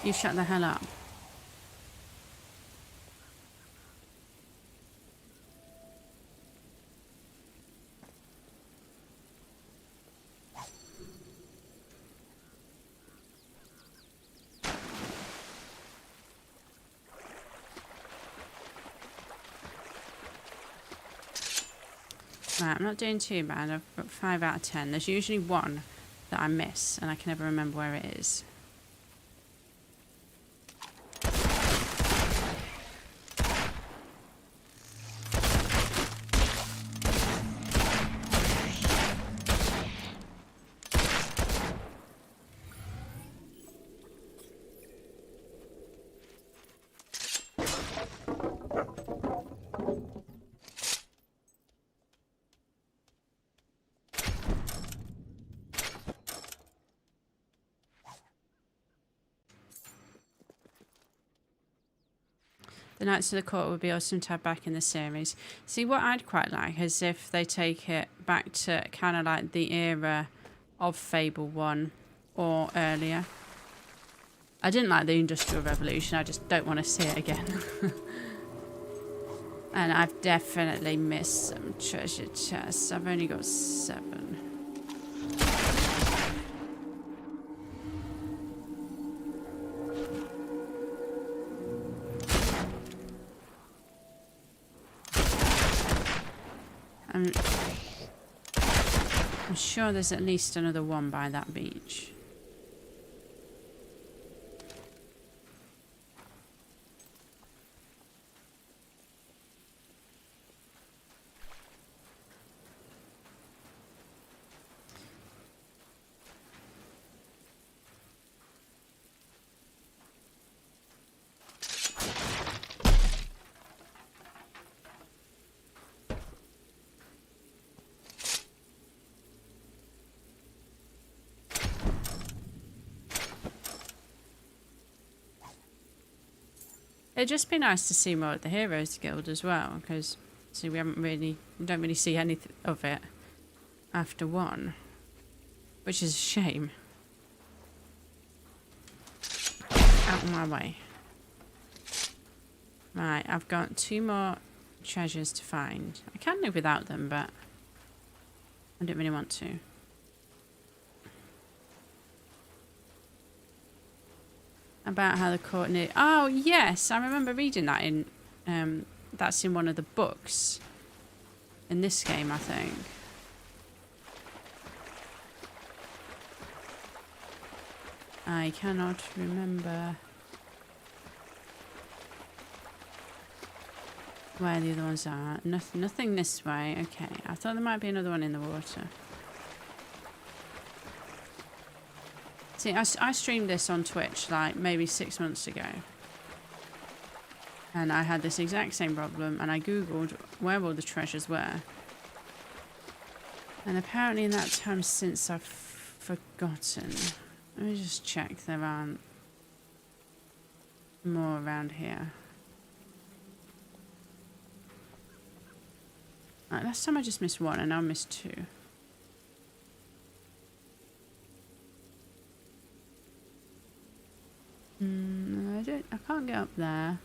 You shut the hell up. Right, I'm not doing too bad. I've got 5 out of 10. There's usually one that I miss, and I can never remember where it is. The Knights of the Court would be awesome to have back in the series. See, what I'd quite like is if they take it back to kind of like the era of Fable 1 or earlier. I didn't like the Industrial Revolution. I just don't want to see it again. And I've definitely missed some treasure chests. I've only got 7. I'm sure there's at least another one by that beach. It'd just be nice to see more of the Heroes Guild as well, because see, we don't really see any of it after 1, which is a shame. Out of my way. Right, I've got 2 more treasures to find. I can live without them, but I don't really want to. About how the court knew. Oh yes, I remember reading that in. That's in one of the books. In this game, I think. I cannot remember where the other ones are. Nothing this way. Okay, I thought there might be another one in the water. See, I streamed this on Twitch like maybe 6 months ago. And I had this exact same problem, and I googled where all the treasures were. And apparently in that time since I've forgotten. Let me just check there aren't more around here. Right, last time I just missed 1 and now I missed 2. I can't get up there.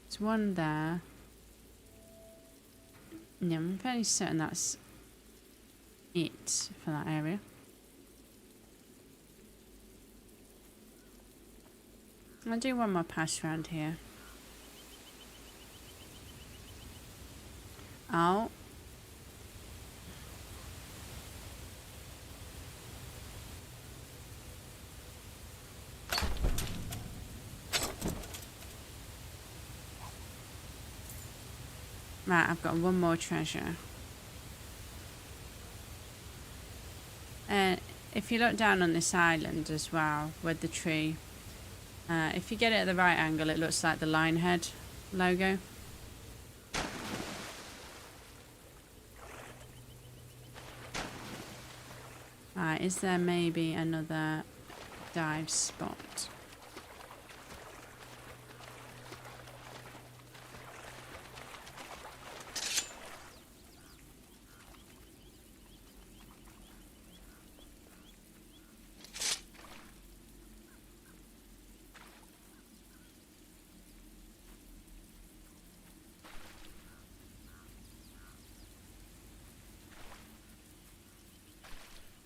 There's 1 there. Yeah, I'm fairly certain that's it for that area. I'll do 1 more pass around here. Oh. Right, I've got one more treasure. If you look down on this island as well, with the tree, if you get it at the right angle, it looks like the Lionhead logo. Right, is there maybe another dive spot?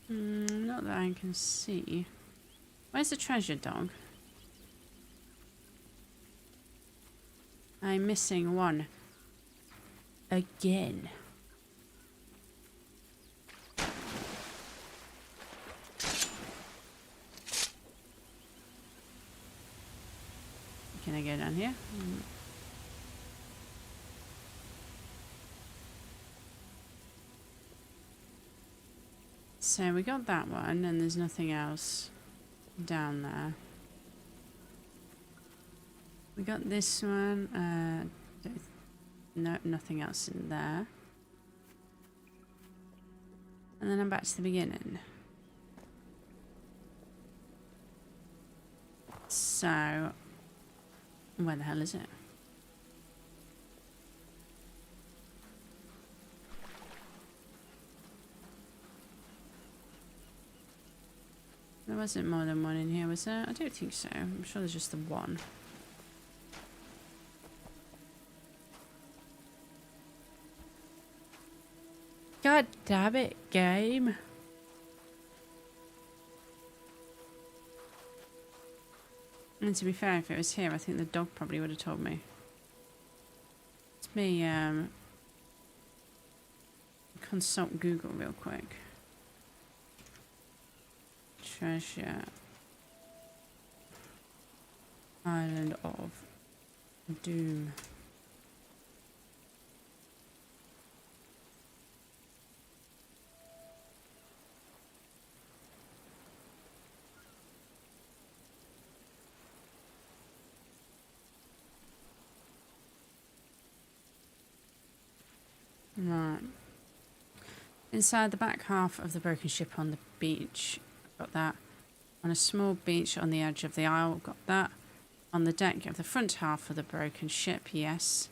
Not that I can see. Where's the treasure dog? I'm missing one. Again. Can I go down here? So we got that one, and there's nothing else down there. We got this one. No, nothing else in there. And then I'm back to the beginning. So, where the hell is it? There wasn't more than one in here, was there? I don't think so. I'm sure there's just the one. God damn it, game. And to be fair, if it was here, I think the dog probably would have told me. Let me consult Google real quick. Treasure Island of Doom. Right. Inside the back half of the broken ship on the beach. Got that. On a small beach on the edge of the isle. Got that. On the deck of the front half of the broken ship. Yes.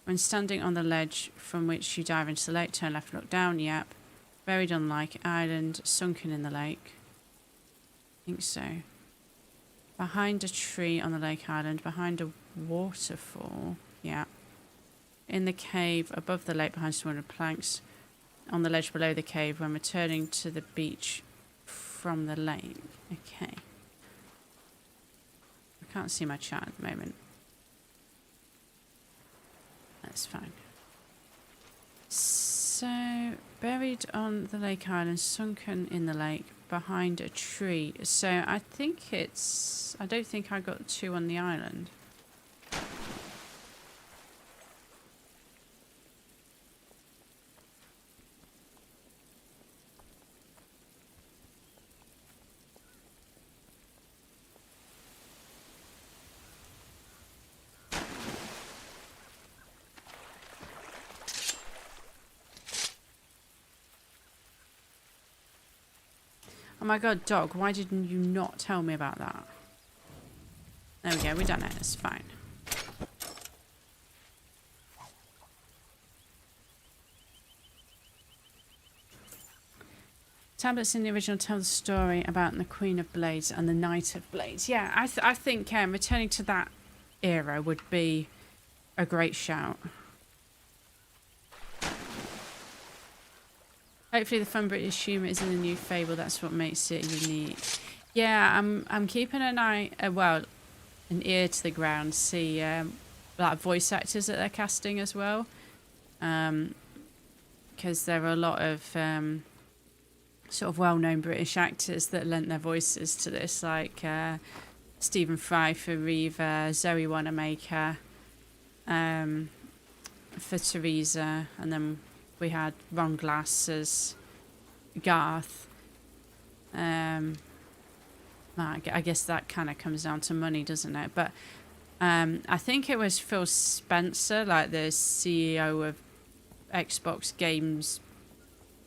When standing on the ledge from which you dive into the lake, turn left, look down. Yep. Buried on Lake Island. Sunken in the lake. I think so. Behind a tree on the Lake Island. Behind a waterfall. Yeah. In the cave above the lake behind some wooden planks. On the ledge below the cave when returning to the beach from the lake. Okay. I can't see my chat at the moment. That's fine. So, buried on the Lake Island, sunken in the lake, behind a tree. So, I think it's... I don't think I got two on the island. Oh my god, dog, why didn't you not tell me about that? There we go, we've done it, it's fine. Tablets in the original tell the story about the Queen of Blades and the Knight of Blades. Yeah, I think returning to that era would be a great shout. Hopefully the fun British humour is in the new Fable. That's what makes it unique. Yeah, I'm keeping an eye, well, an ear to the ground. See like voice actors that they're casting as well, because there are a lot of sort of well-known British actors that lent their voices to this, like Stephen Fry for Reaver, Zoe Wanamaker. for Teresa, and then we had Ron Glass as Garth. I guess that kind of comes down to money, doesn't it? But I think it was Phil Spencer, like the CEO of Xbox Games,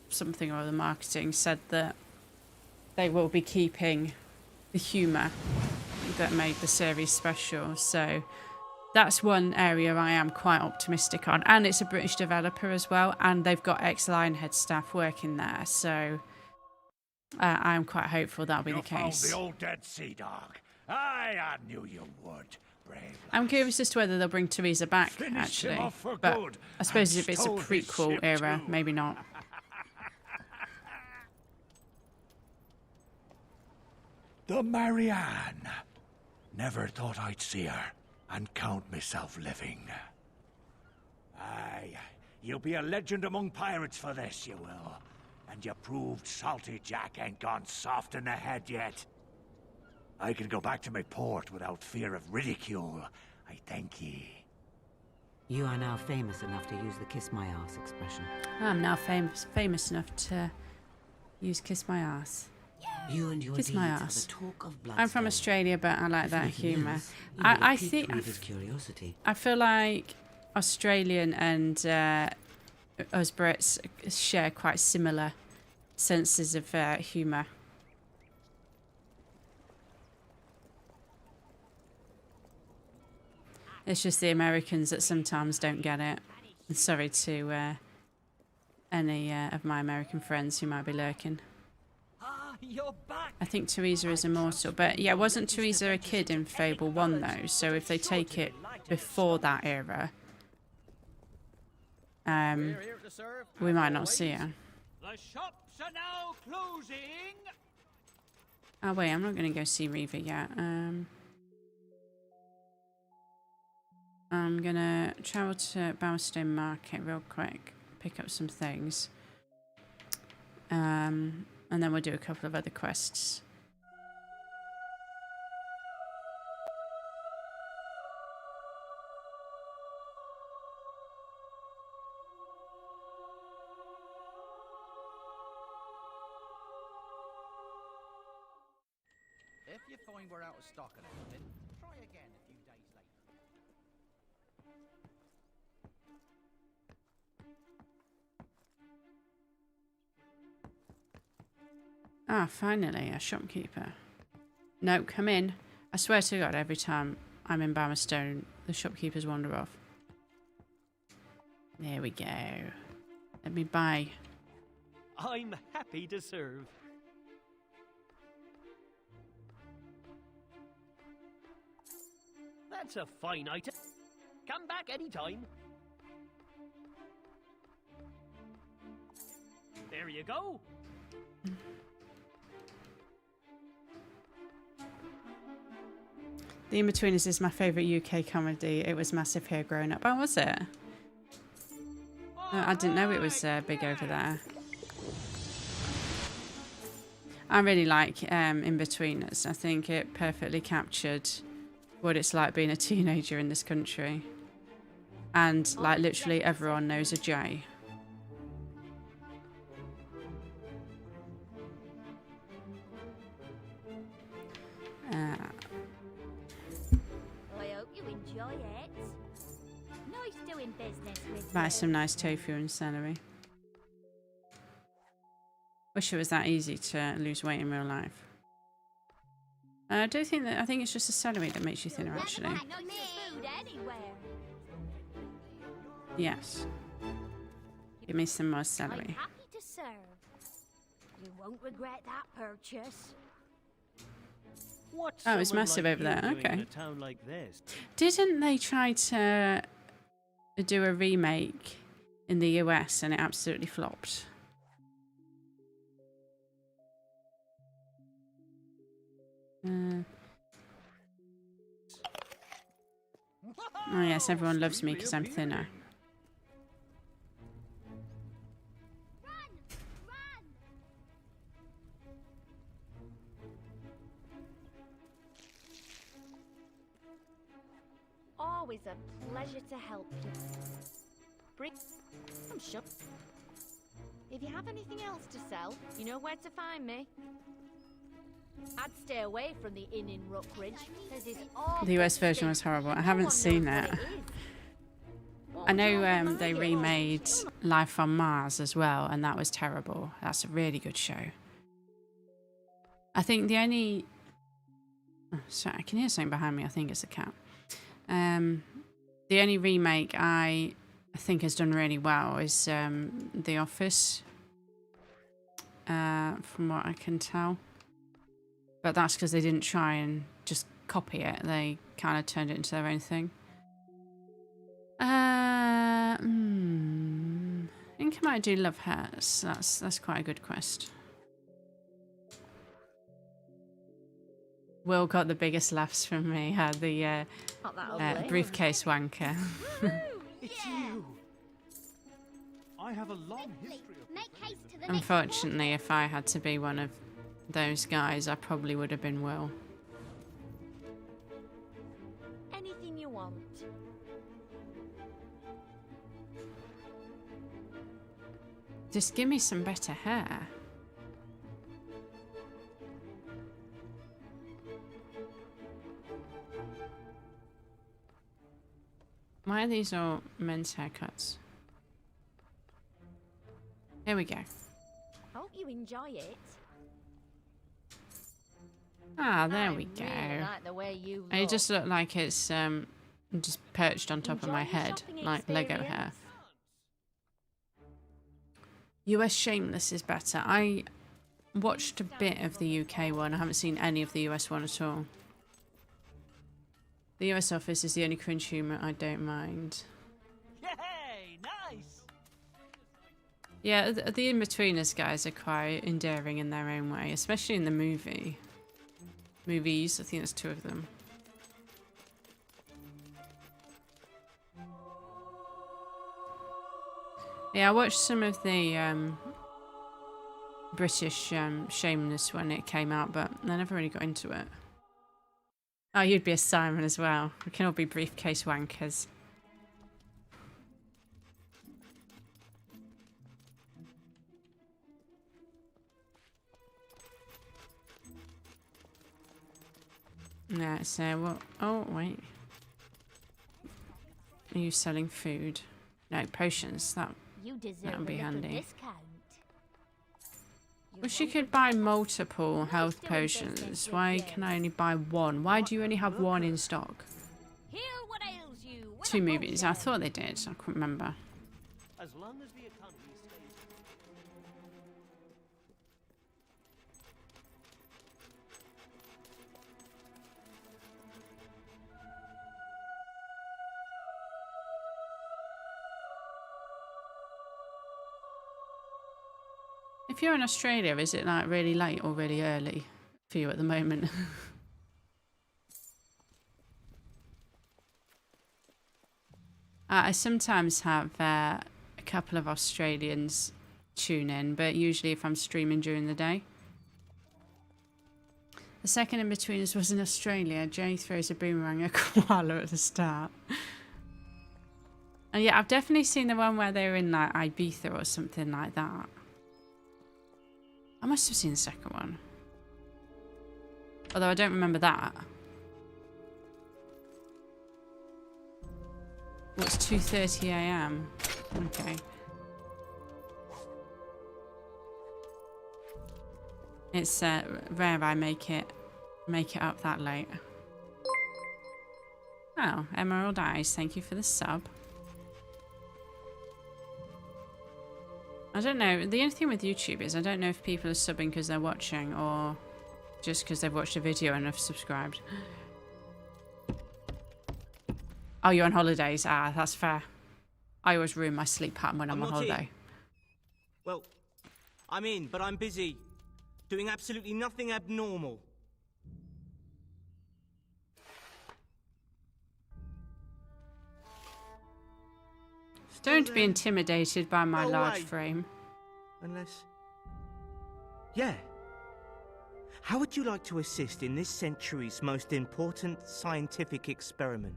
something or other marketing, said that they will be keeping the humour that made the series special. So that's one area I am quite optimistic on. And it's a British developer as well, and they've got ex-Lionhead staff working there. So I'm quite hopeful that'll be the case. You found the old dead sea dog. I knew you would. Brave I'm curious as to whether they'll bring Teresa back, Finished him actually. off for But good I suppose and if it's a stole his prequel ship era, too. maybe not. The Marianne. Never thought I'd see her and count myself living. Aye, you'll be a legend among pirates for this, you will. And you proved Salty Jack ain't gone soft in the head yet. I can go back to my port without fear of ridicule. I thank ye. You are now famous enough to use the kiss my ass expression. I'm now famous enough to use kiss my ass. You and your Kiss deeds my are ass. the talk of Bloodstone. I'm from Australia, but I like If that nothing humour. else, you I will pique think the reader's curiosity. I feel like Australian and us Brits share quite similar senses of humour. It's just the Americans that sometimes don't get it. And sorry to any of my American friends who might be lurking. You're back. I think Teresa is immortal, but yeah, wasn't Teresa a kid in Fable 1 though? So if they take it before that era, we might not see her. The shops are now closing. Oh wait, I'm not going to go see Reva yet. I'm going to travel to Bloodstone Market real quick, pick up some things. And then we'll do a couple of other quests. If you find we're out of stock of anything, try again a few days later. Ah, finally, a shopkeeper. No, come in. I swear to God, every time I'm in Bloodstone, the shopkeepers wander off. There we go. Let me buy. I'm happy to serve. That's a fine item. Come back anytime. There you go. The In-Betweeners is my favourite UK comedy. It was massive here growing up. Oh, was it? I didn't know it was big over there. I really like In-Betweeners. I think it perfectly captured what it's like being a teenager in this country. And, like, literally everyone knows a Jay. I hope you enjoy it. Nice doing business with Buy you. some nice tofu and celery. Wish it was that easy to lose weight in real life. I don't think that. I think it's just the celery that makes you thinner, actually. Not your food anywhere. Yes. Give me some more I'm celery. happy to serve. You won't regret that purchase. What's Oh, it's someone massive like over you there. doing Okay. in a town like this? Didn't they try to do a remake in the US and it absolutely flopped? Oh yes, everyone loves me because I'm thinner. Always a pleasure to help you. I'm sure. If you have anything else to sell, you know where to find me. I'd stay away from the inn in Rockridge. There's this awful The US version was horrible. I haven't seen it. I know they remade Life from Mars as well, and that was terrible. That's a really good show. I think the only... Oh, sorry, I can hear something behind me. I think it's a cat. The only remake I think has done really well is The Office, from what I can tell. But that's because they didn't try and just copy it. They kind of turned it into their own thing. I think I might do Love Hurts. That's quite a good quest. Will got the biggest laughs from me. The briefcase wanker. It's you. I have a long history of... Make haste to the Unfortunately, if I had to be one of those guys, I probably would have been Will. anything you want. Just give me some better hair. Why are these all men's haircuts? Here we go. Hope you enjoy it. Ah, there we I go. really like the way you And it look. just looked like it's just perched on top of Enjoy my your head, shopping like Lego hair. experience. US Shameless is better. I watched a bit of the UK one. I haven't seen any of the US one at all. The US Office is the only cringe humour I don't mind. Yay, nice. Yeah, the In-Betweeners guys are quite endearing in their own way, especially in the movies. I think there's two of them. Yeah, I watched some of the British Shameless when it came out, but I never really got into it. Oh, you'd be a Simon as well. We can all be briefcase wankers. Yeah, so what? Oh, wait. Are you selling food? No, potions. That You deserve would be a little handy. discount. Wish you could buy multiple health potions. Why can I only buy one? Why do you only have one in stock? Hear what ails you. When Two I movies. I broke thought they did. I couldn't remember. As long as the economy stays. If you're in Australia, is it like really late or really early for you at the moment? I sometimes have a couple of Australians tune in, but usually if I'm streaming during the day. The second In-Betweeners was in Australia. Jay throws a boomerang at a koala at the start. And yeah, I've definitely seen the one where they were in like Ibiza or something like that. I must have seen the second one. Although I don't remember that. What's 2:30 AM? Okay. It's rare I make it up that late. Oh, Emerald Eyes, thank you for the sub. I don't know. The only thing with YouTube is I don't know if people are subbing because they're watching or just because they've watched a video and have subscribed. Oh, you're on holidays? Ah, that's fair. I always ruin my sleep pattern when I'm on not in. holiday. Well, I'm in, but I'm busy. Doing absolutely nothing abnormal. Don't be intimidated by my Go large away. frame. Unless... Yeah. How would you like to assist in this century's most important scientific experiment?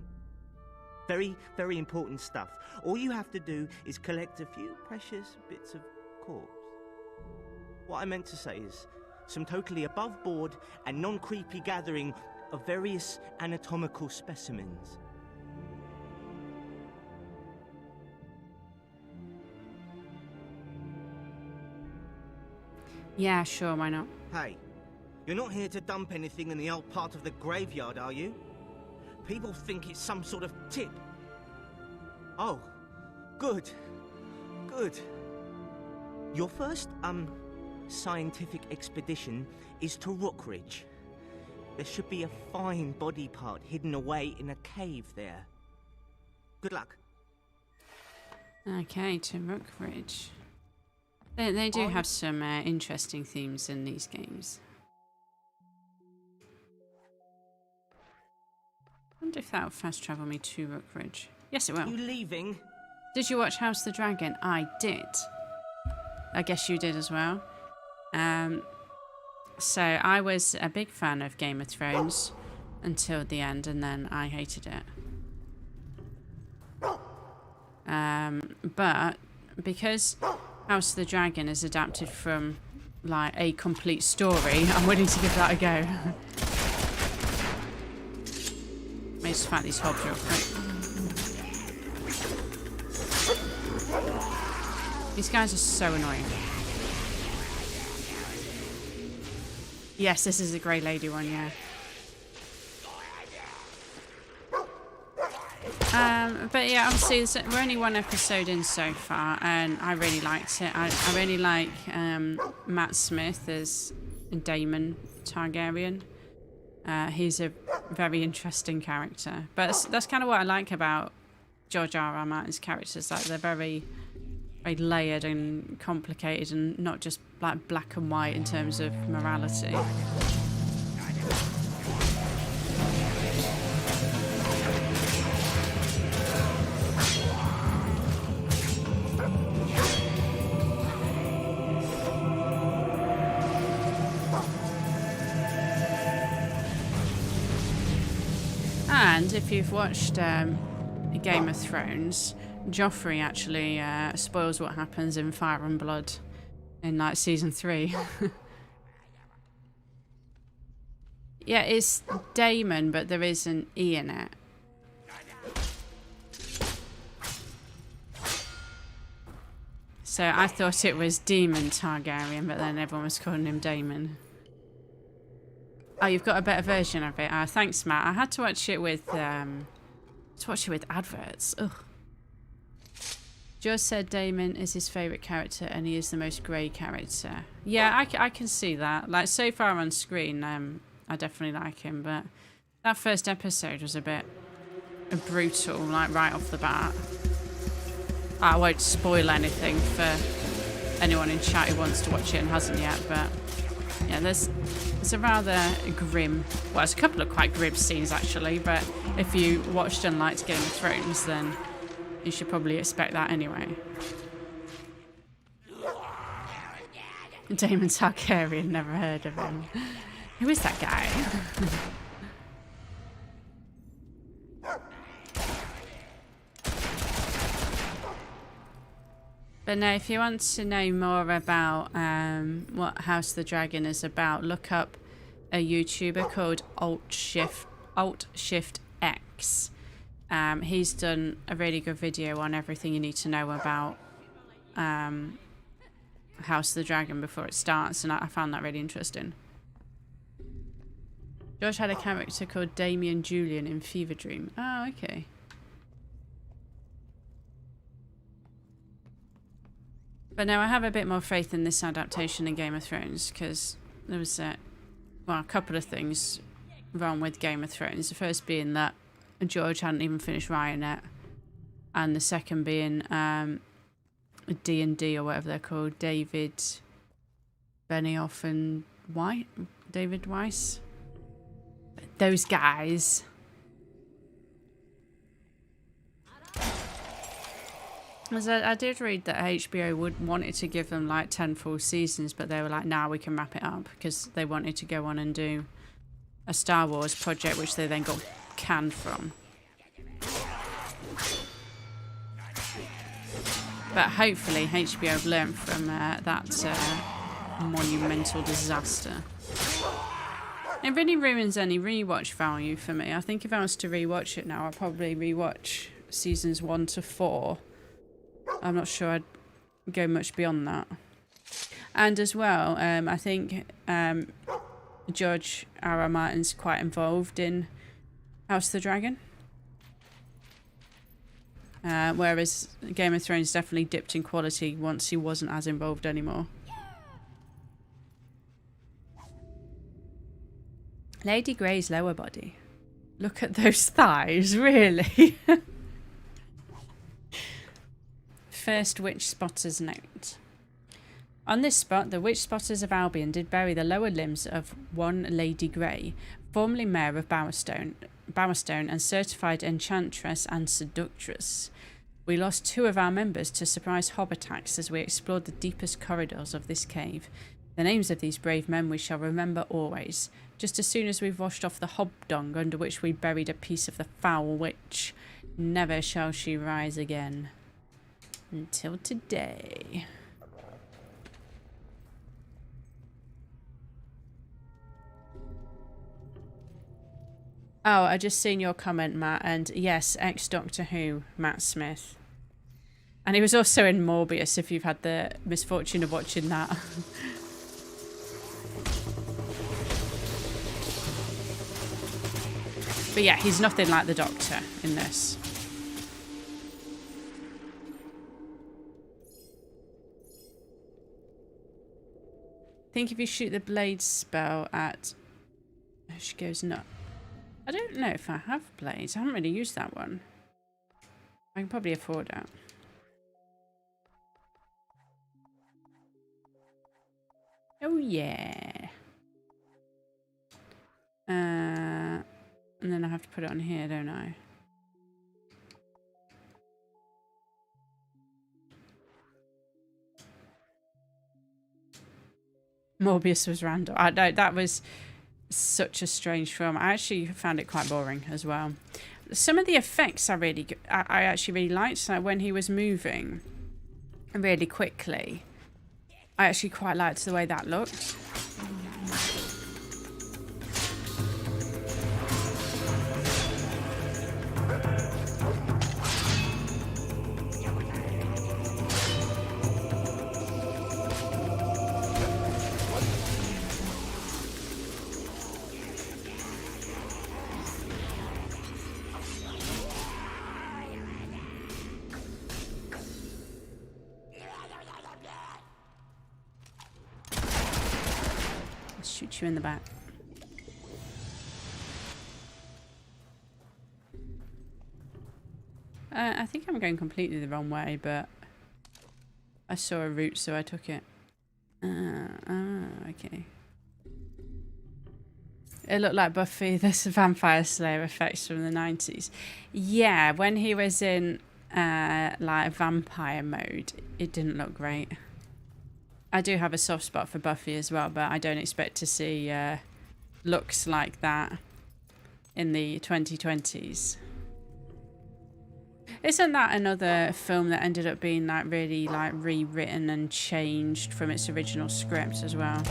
Very, very important stuff. All you have to do is collect a few precious bits of corpse. What I meant to say is some totally above-board and non-creepy gathering of various anatomical specimens. Yeah, sure, why not? Hey, you're not here to dump anything in the old part of the graveyard, are you? People think it's some sort of tip. Oh, good. Good. Your first, scientific expedition is to Rockridge. There should be a fine body part hidden away in a cave there. Good luck. Okay, to Rockridge. They do have some interesting themes in these games. I wonder if that will fast travel me to Rockridge. Yes, it will. You leaving? Did you watch House of the Dragon? I did. I guess you did as well. So I was a big fan of Game of Thrones until the end, and then I hated it. But because House of the Dragon is adapted from like a complete story, I'm willing to give that a go. Let me just fight these hobs real quick. These guys are so annoying. Yes, this is a Grey Lady one, yeah. But yeah, obviously we're only one episode in so far, and I really liked it. I really like Matt Smith as Daemon Targaryen. He's a very interesting character. But that's kind of what I like about George R.R. Martin's characters. Like they're very, very layered and complicated, and not just like black and white in terms of morality. And if you've watched Game of Thrones, Joffrey actually spoils what happens in Fire and Blood in like season 3. Yeah, it's Daemon, but there is an E in it. So I thought it was Daemon Targaryen, but then everyone was calling him Daemon. Oh, you've got a better version of it. Thanks, Matt. I had to watch it with adverts. Ugh. Joe said Daemon is his favourite character, and he is the most grey character. Yeah, I can see that. Like so far on screen, I definitely like him, but that first episode was a bit brutal, like right off the bat. I won't spoil anything for anyone in chat who wants to watch it and hasn't yet, but yeah, there's a rather grim, well, there's a couple of quite grim scenes actually, but if you watched and liked Game of Thrones, then you should probably expect that anyway. Daemon Targaryen, never heard of him. Who is that guy? But no, if you want to know more about what House of the Dragon is about, look up a YouTuber called Alt-Shift X. He's done a really good video on everything you need to know about House of the Dragon before it starts, and I found that really interesting. George had a character called Damien Julian in Fever Dream. Oh, okay. But no, I have a bit more faith in this adaptation in Game of Thrones, because there was a couple of things wrong with Game of Thrones. The first being that George hadn't even finished writing it, and the second being D&D or whatever they're called, David Benioff and David Weiss. Those guys. As I did read that HBO wanted to give them like 10 full seasons, but they were like, nah, we can wrap it up, because they wanted to go on and do a Star Wars project, which they then got canned from. But hopefully HBO have learned from that monumental disaster. It really ruins any rewatch value for me. I think if I was to rewatch it now, I'd probably rewatch seasons 1 to 4. I'm not sure I'd go much beyond that. And as well, I think George R.R. Martin's quite involved in House of the Dragon. Whereas Game of Thrones definitely dipped in quality once he wasn't as involved anymore. Lady Grey's lower body. Look at those thighs, really. First Witch Spotter's note. On this spot, the Witch Spotters of Albion did bury the lower limbs of one Lady Grey, formerly Mayor of Bowerstone and certified enchantress and seductress. We lost 2 of our members to surprise hob attacks as we explored the deepest corridors of this cave. The names of these brave men we shall remember always. Just as soon as we've washed off the hob dung under which we buried a piece of the foul witch, never shall she rise again. Until today. Oh, I just seen your comment, Matt, and yes, ex-Doctor Who, Matt Smith. And he was also in Morbius, if you've had the misfortune of watching that. But yeah, he's nothing like the Doctor in this. I think if you shoot the blade spell at... She goes nuts. I don't know if I have blades. I haven't really used that one. I can probably afford that. Oh yeah. And then I have to put it on here, don't I? Morbius was random. I know that was such a strange film. I actually found it quite boring as well. Some of the effects I actually really liked. So when he was moving really quickly, I actually quite liked the way that looked. Shoot you in the back. I think I'm going completely the wrong way, but I saw a route, so I took it. Okay. It looked like Buffy, this Vampire Slayer effects from the 90s. Yeah, when he was in like vampire mode, it didn't look great. I do have a soft spot for Buffy as well, but I don't expect to see looks like that in the 2020s. Isn't that another film that ended up being like really like rewritten and changed from its original script as well?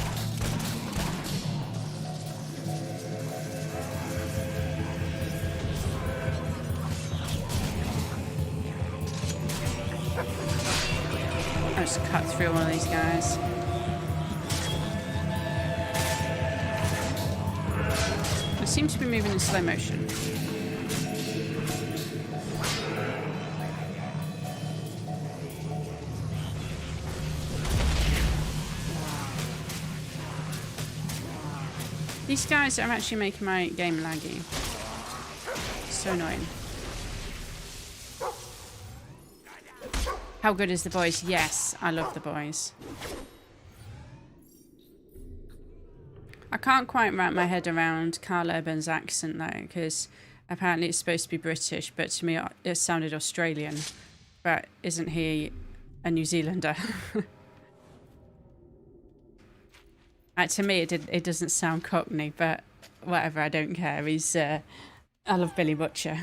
Just cut through one of these guys. It seems to be moving in slow motion. These guys are actually making my game laggy. So annoying. How good is The Boys? Yes, I love The Boys. I can't quite wrap my head around Carl Urban's accent though, because apparently it's supposed to be British, but to me it sounded Australian. But isn't he a New Zealander? To me it doesn't sound Cockney, but whatever, I don't care. I love Billy Butcher.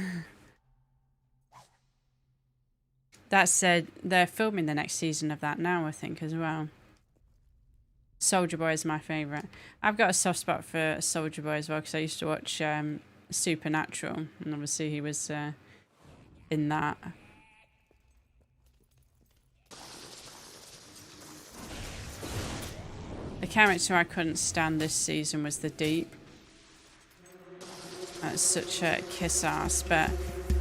That's they're filming the next season of that now, I think, as well. Soldier Boy is my favourite. I've got a soft spot for Soldier Boy as well because I used to watch Supernatural, and obviously he was in that. The character I couldn't stand this season was the Deep. That's such a kiss ass, but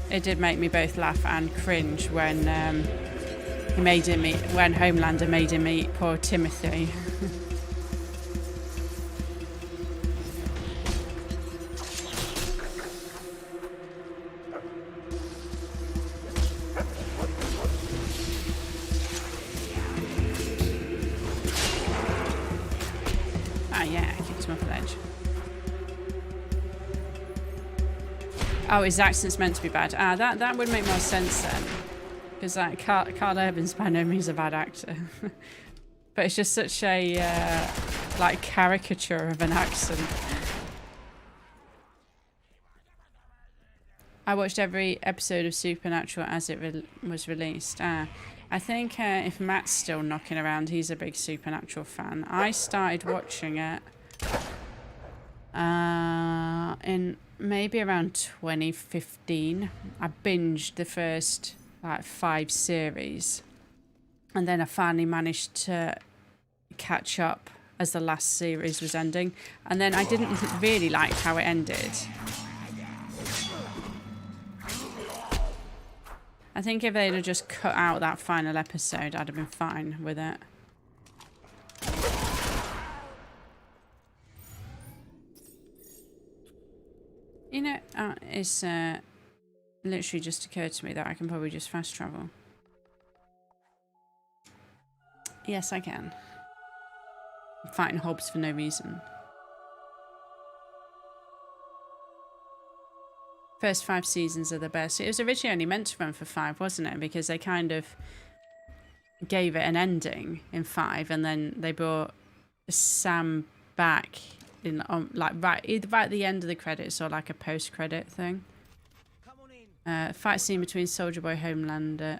it did make me both laugh and cringe when when Homelander made him eat poor Timothy. Oh, his accent's meant to be bad. That would make more sense then. Because Carl Urban's by no means a bad actor. But it's just such a, like, caricature of an accent. I watched every episode of Supernatural as it was released. I think if Matt's still knocking around, he's a big Supernatural fan. I started watching it in maybe around 2015. I binged the first like 5 series, and then I finally managed to catch up as the last series was ending, and then I didn't really like how it ended. I think if they'd have just cut out that final episode, I'd have been fine with it. You know, it's literally just occurred to me that I can probably just fast travel. Yes, I can. I'm fighting Hobbs for no reason. First 5 seasons are the best. It was originally only meant to run for 5, wasn't it? Because they kind of gave it an ending in 5, and then they brought Sam back in like either right at the end of the credits or like a post-credit thing. Fight scene between Soldier Boy, Homelander,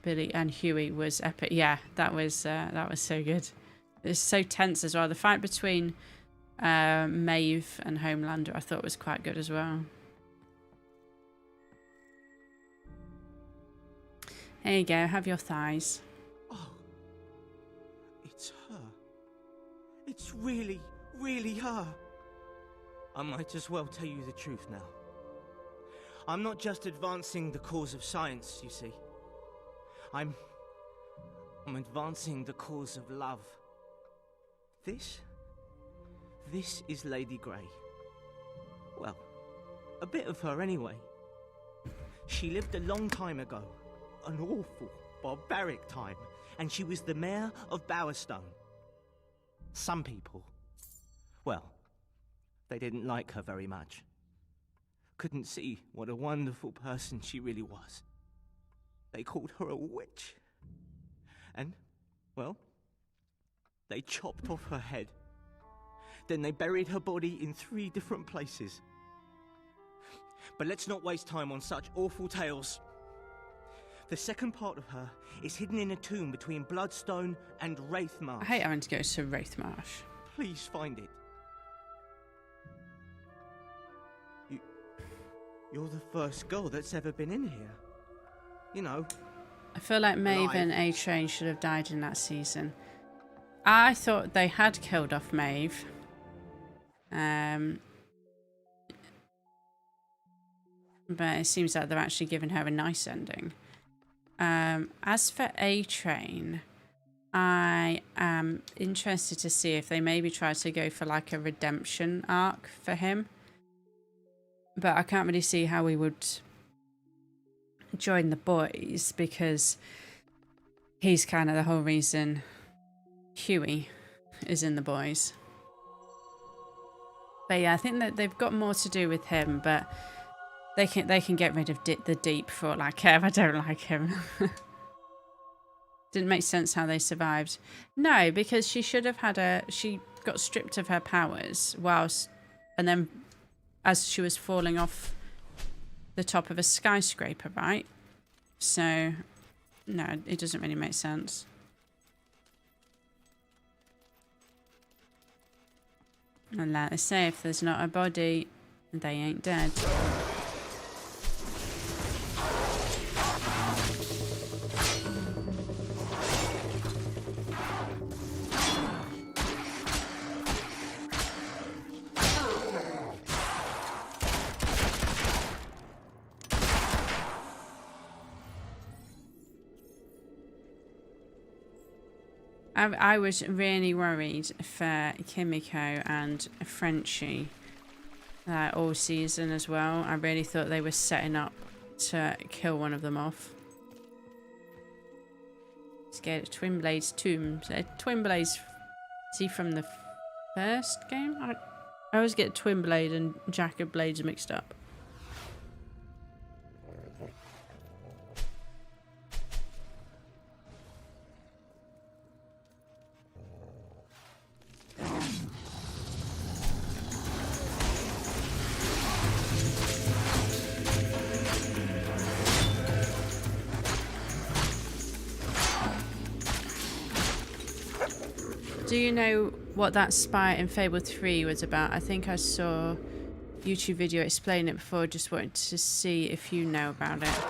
Billy, and Huey was epic. Yeah, that was so good. It's so tense as well. The fight between Maeve and Homelander I thought was quite good as well. There you go, have your thighs. Oh, it's her. It's really her. I might as well tell you the truth now. I'm not just advancing the cause of science, you see. I'm advancing the cause of love. This is Lady Grey. Well, a bit of her anyway. She lived a long time ago. An awful, barbaric time. And she was the mayor of Bloodstone. Some people, well, they didn't like her very much. Couldn't see what a wonderful person she really was. They called her a witch. And, well, they chopped off her head. Then they buried her body in 3 different places. But let's not waste time on such awful tales. The second part of her is hidden in a tomb between Bloodstone and Wraithmarsh. I hate having to go to Wraithmarsh. Please find it. You're the first girl that's ever been in here. You know. I feel like Maeve and A-Train should have died in that season. I thought they had killed off Maeve. But it seems like they're actually giving her a nice ending. As for A-Train, I am interested to see if they maybe try to go for like a redemption arc for him. But I can't really see how he would join the boys, because he's kind of the whole reason Huey is in the boys. But yeah, I think that they've got more to do with him, but they can get rid of the Deep for all I care. I don't like him. Didn't make sense how they survived. No, because she should have had she got stripped of her powers and then as she was falling off the top of a skyscraper, right? So, no, it doesn't really make sense. And like they say, if there's not a body, they ain't dead. I was really worried for Kimiko and Frenchie all season as well. I really thought they were setting up to kill one of them off. Scared of Twin Blade's tomb. Twin Blade's, is he from the first game? I always get Twin Blade and Jack of Blades mixed up. Do you know what that spy in Fable 3 was about? I think I saw a YouTube video explaining it before. Just wanted to see if you know about it.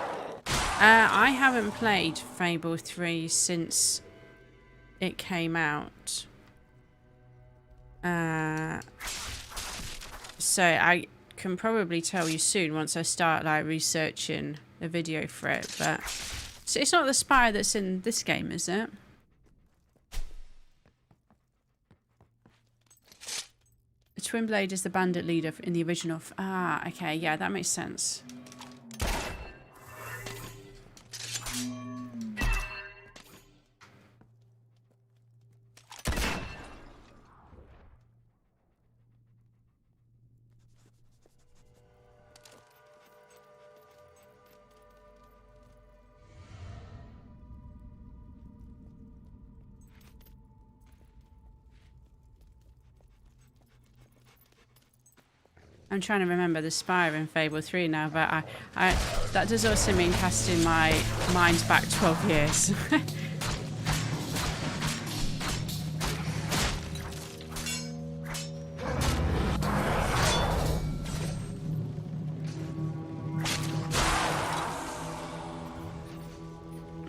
I haven't played Fable 3 since it came out. So I can probably tell you soon once I start like researching a video for it. But so it's not the spy that's in this game, is it? Twin Blade is the bandit leader in the original. Ah, okay, yeah, that makes sense. I'm trying to remember the spire in Fable 3 now, but I that does also mean casting my mind back 12 years.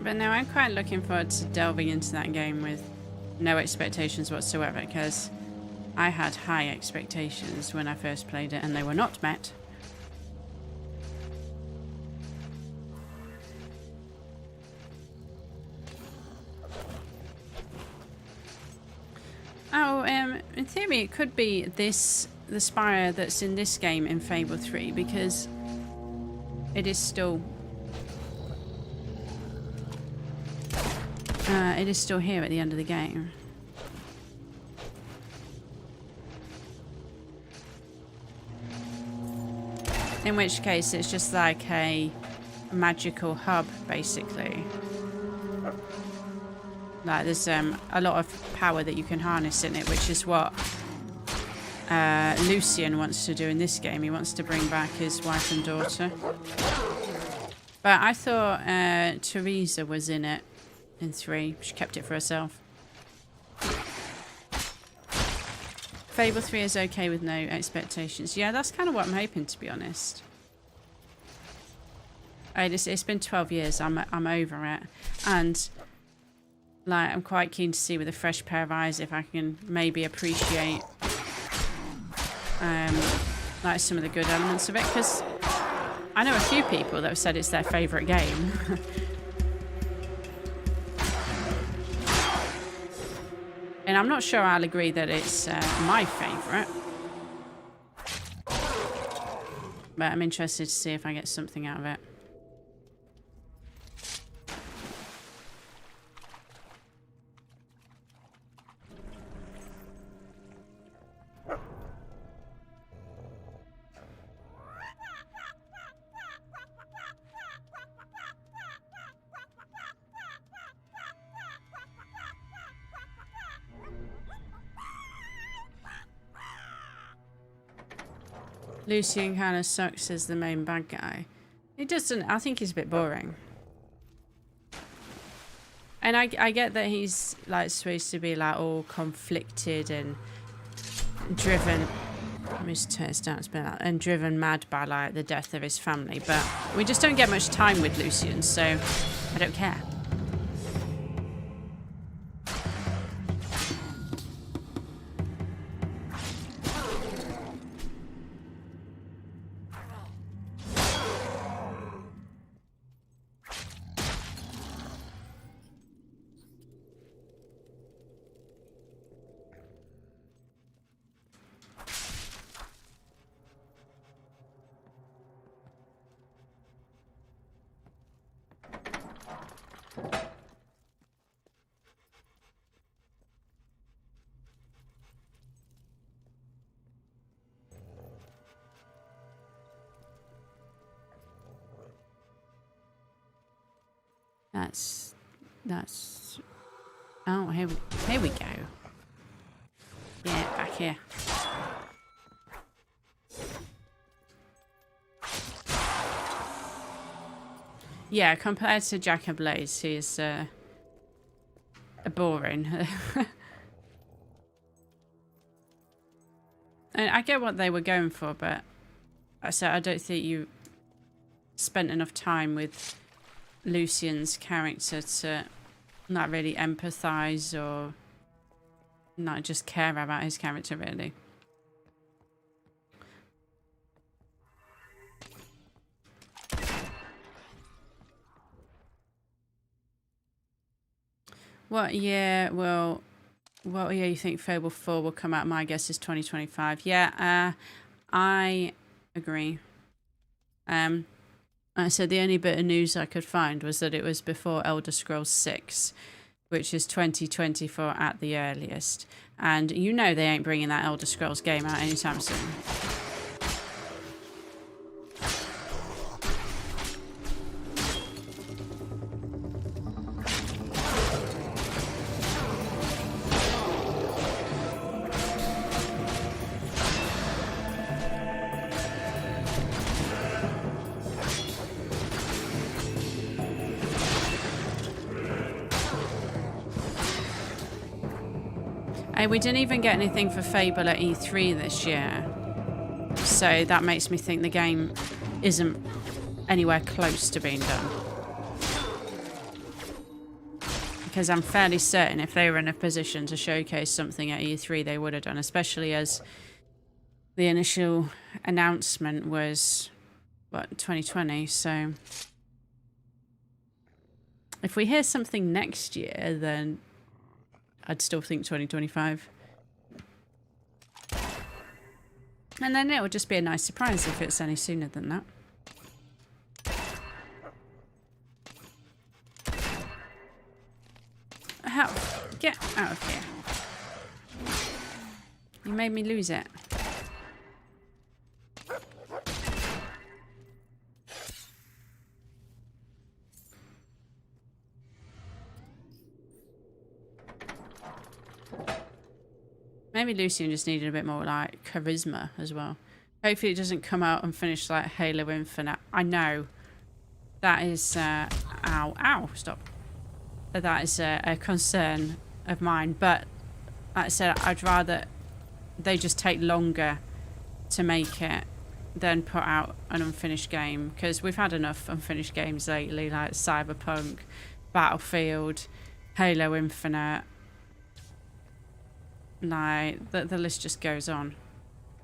But no, I'm quite looking forward to delving into that game with no expectations whatsoever, because I had high expectations when I first played it and they were not met. Oh, in theory it could be the spire that's in this game in Fable 3, because it is still here at the end of the game. In which case, it's just like a magical hub, basically. Like, there's a lot of power that you can harness in it, which is what Lucian wants to do in this game. He wants to bring back his wife and daughter. But I thought Teresa was in it in 3. She kept it for herself. Fable 3 is okay with no expectations. Yeah, that's kind of what I'm hoping, to be honest. It's been 12 years. I'm over it, and like I'm quite keen to see with a fresh pair of eyes if I can maybe appreciate like some of the good elements of it, because I know a few people that have said it's their favourite game. And I'm not sure I'll agree that it's my favourite. But I'm interested to see if I get something out of it. Lucian kind of sucks as the main bad guy. He doesn't. I think he's a bit boring. And I get that he's like supposed to be like all conflicted and driven. Let me just turn this down. It's been out, and driven mad by like the death of his family, but we just don't get much time with Lucian, so I don't care. That's oh, here we go. Yeah, back here. Yeah, compared to Jack and Blaze, he's boring. And I get what they were going for, but I don't think you spent enough time with Lucian's character to not really empathize or not just care about his character, really. What year you think Fable 4 will come out? My guess is 2025. Yeah, I agree. I said the only bit of news I could find was that it was before Elder Scrolls 6, which is 2024 at the earliest. And you know they ain't bringing that Elder Scrolls game out anytime soon. We didn't even get anything for Fable at E3 this year, so that makes me think the game isn't anywhere close to being done. Because I'm fairly certain if they were in a position to showcase something at E3, they would have done, especially as the initial announcement was, what, 2020, so if we hear something next year, then I'd still think 2025. And then it would just be a nice surprise if it's any sooner than that. How? Get out of here. You made me lose it. Maybe Lucian just needed a bit more, like, charisma as well. Hopefully it doesn't come out and finish like Halo Infinite. I know that is, ow, stop. That is a concern of mine, but like I said, I'd rather they just take longer to make it than put out an unfinished game, because we've had enough unfinished games lately, like Cyberpunk, Battlefield, Halo Infinite. Like, the list just goes on.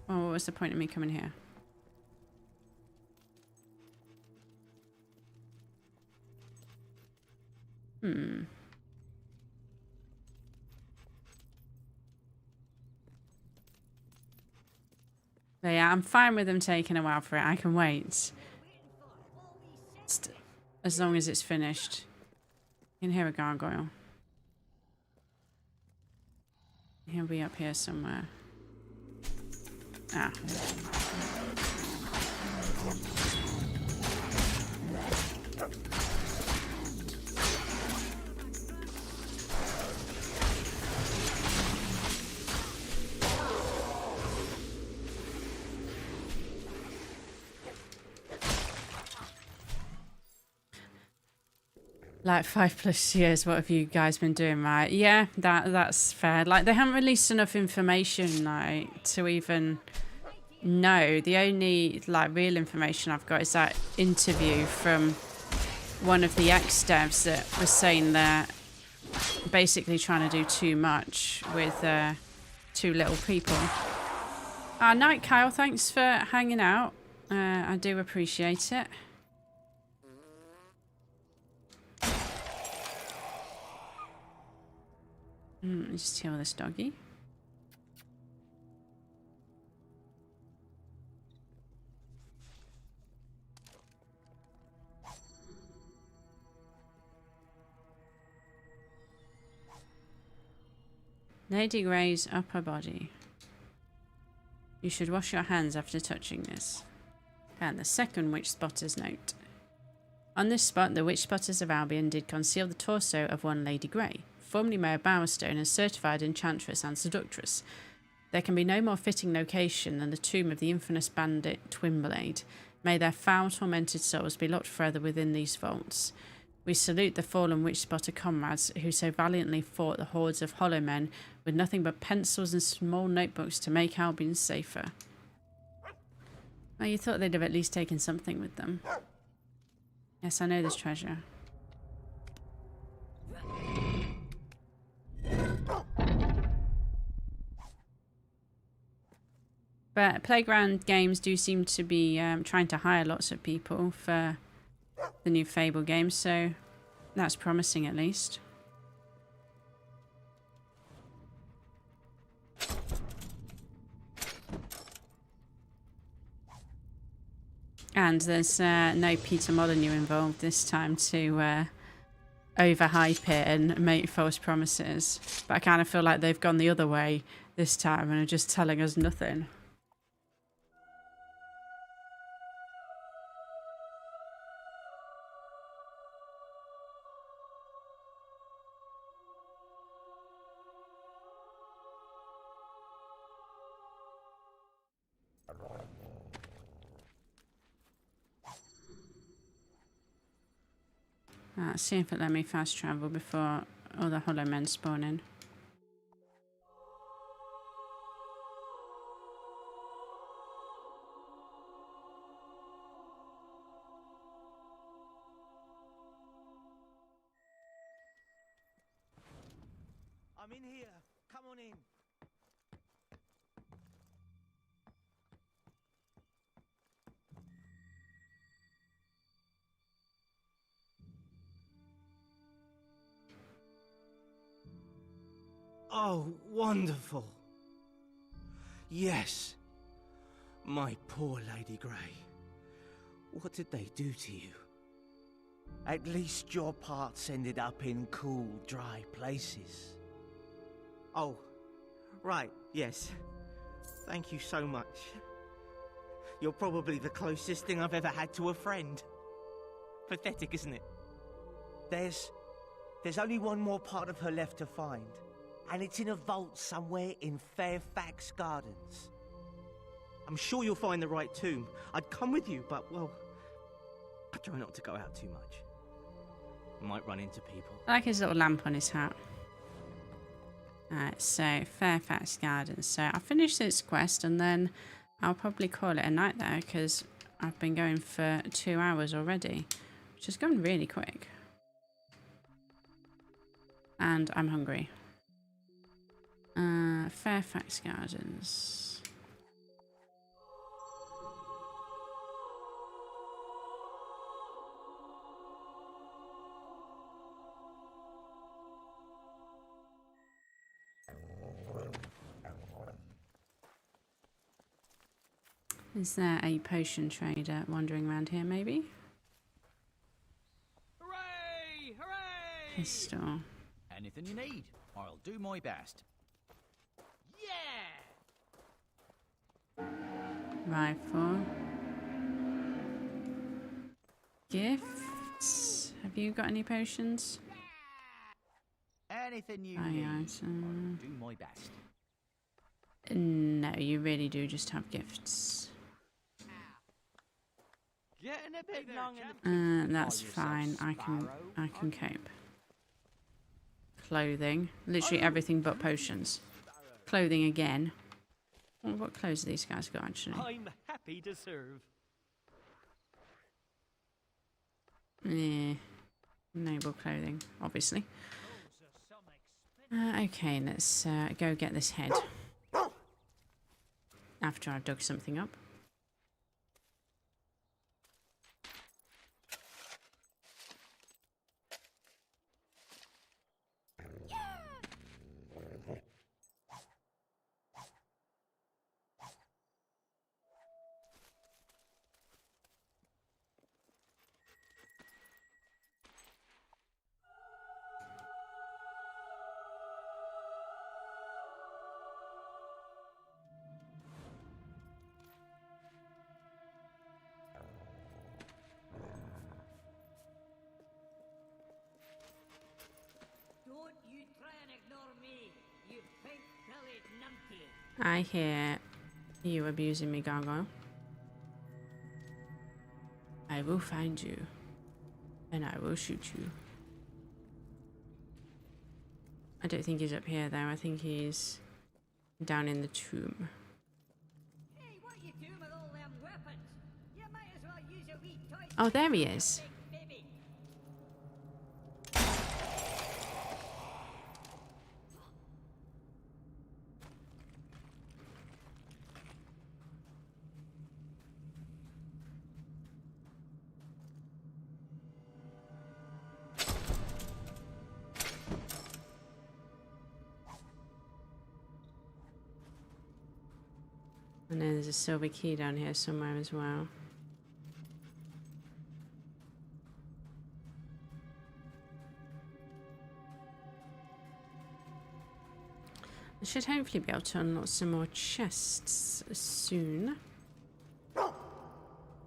Oh, what was the point of me coming here? But yeah, I'm fine with them taking a while for it. I can wait. As long as it's finished. You can hear a gargoyle. He'll be up here somewhere. Ah. Like 5+ years, what have you guys been doing, right? Yeah, that's fair. Like, they haven't released enough information, like, to even know. The only, like, real information I've got is that interview from one of the ex-devs that was saying they're basically trying to do too much with too little people. Night, Kyle. Thanks for hanging out. I do appreciate it. Just heal this doggy. Lady Grey's upper body. You should wash your hands after touching this. And the second witch spotter's note. On this spot, the witch spotters of Albion did conceal the torso of one Lady Grey, formerly Mayor Bowerstone and certified enchantress and seductress. There can be no more fitting location than the tomb of the infamous bandit Twinblade. May their foul, tormented souls be locked forever within these vaults. We salute the fallen witch spotter comrades who so valiantly fought the hordes of hollow men with nothing but pencils and small notebooks to make Albion safer. Well, you thought they'd have at least taken something with them. Yes, I know there's treasure. But Playground Games do seem to be trying to hire lots of people for the new Fable game, so that's promising at least. And there's no Peter Molyneux involved this time to overhype it and make false promises. But I kind of feel like they've gone the other way this time and are just telling us nothing. Let's see if it let me fast travel before all the hollow men spawn in. I'm in here. Come on in. Oh, wonderful. Yes. My poor Lady Grey. What did they do to you? At least your parts ended up in cool, dry places. Oh, right, yes. Thank you so much. You're probably the closest thing I've ever had to a friend. Pathetic, isn't it? There's only one more part of her left to find. And it's in a vault somewhere in Fairfax Gardens. I'm sure you'll find the right tomb. I'd come with you, but, well, I try not to go out too much. I might run into people. I like his little lamp on his hat. Alright, so Fairfax Gardens. So I'll finish this quest and then I'll probably call it a night there because I've been going for 2 hours already, which has gone really quick. And I'm hungry. Fairfax Gardens. Is there a potion trader wandering around here, maybe? Hooray! Hooray! Pistol. Anything you need, I'll do my best. Yeah! Rifle. Gifts. Have you got any potions? Anything you Aye, need, aye, so- I'll do my best. No, you really do just have gifts. Getting a bit long in the That's fine. I can cope. Clothing. Literally everything but potions. Clothing again. What clothes have these guys got actually? I'm happy to serve. Yeah. Noble clothing, obviously. Okay, let's go get this head. After I've dug something up. Don't you try and ignore me, you pink-bellied numpty. I hear you abusing me, Gargoyle. I will find you. And I will shoot you. I don't think he's up here though. I think he's down in the tomb. Hey, what you doing with all them weapons? You might as well use a wee toy. Oh, there he is. Baby. And then there's a silver key down here somewhere as well. I should hopefully be able to unlock some more chests soon. Oh,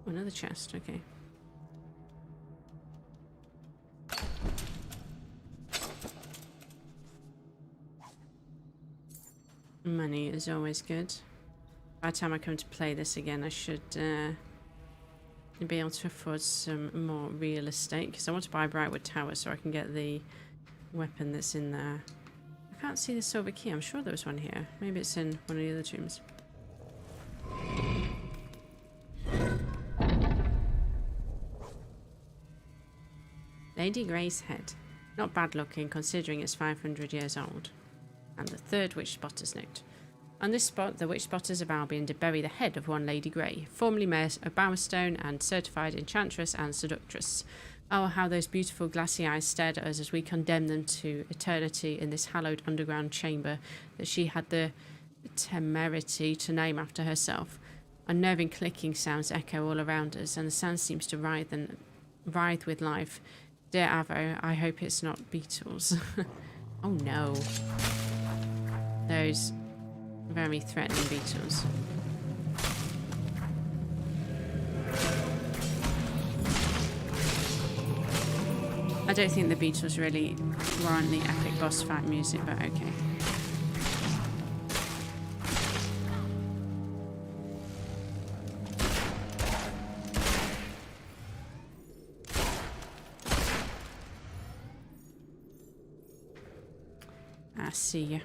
another chest, okay. Money is always good. By the time I come to play this again, I should be able to afford some more real estate, because I want to buy Brightwood Tower so I can get the weapon that's in there. I can't see the silver key. I'm sure there was one here. Maybe it's in one of the other tombs. Lady Grey's head. Not bad looking considering it's 500 years old. And the third witch spotter's note. On this spot, the witch spotters of Albion did bury the head of one Lady Grey, formerly Mayor of Bowerstone and certified enchantress and seductress. Oh, how those beautiful glassy eyes stared at us as we condemned them to eternity in this hallowed underground chamber that she had the temerity to name after herself. Unnerving clicking sounds echo all around us, and the sand seems to writhe with life. Dear Avo, I hope it's not beetles. Oh no. Those very threatening beetles. I don't think the beetles really warrant the epic boss fight music, but okay. I see ya.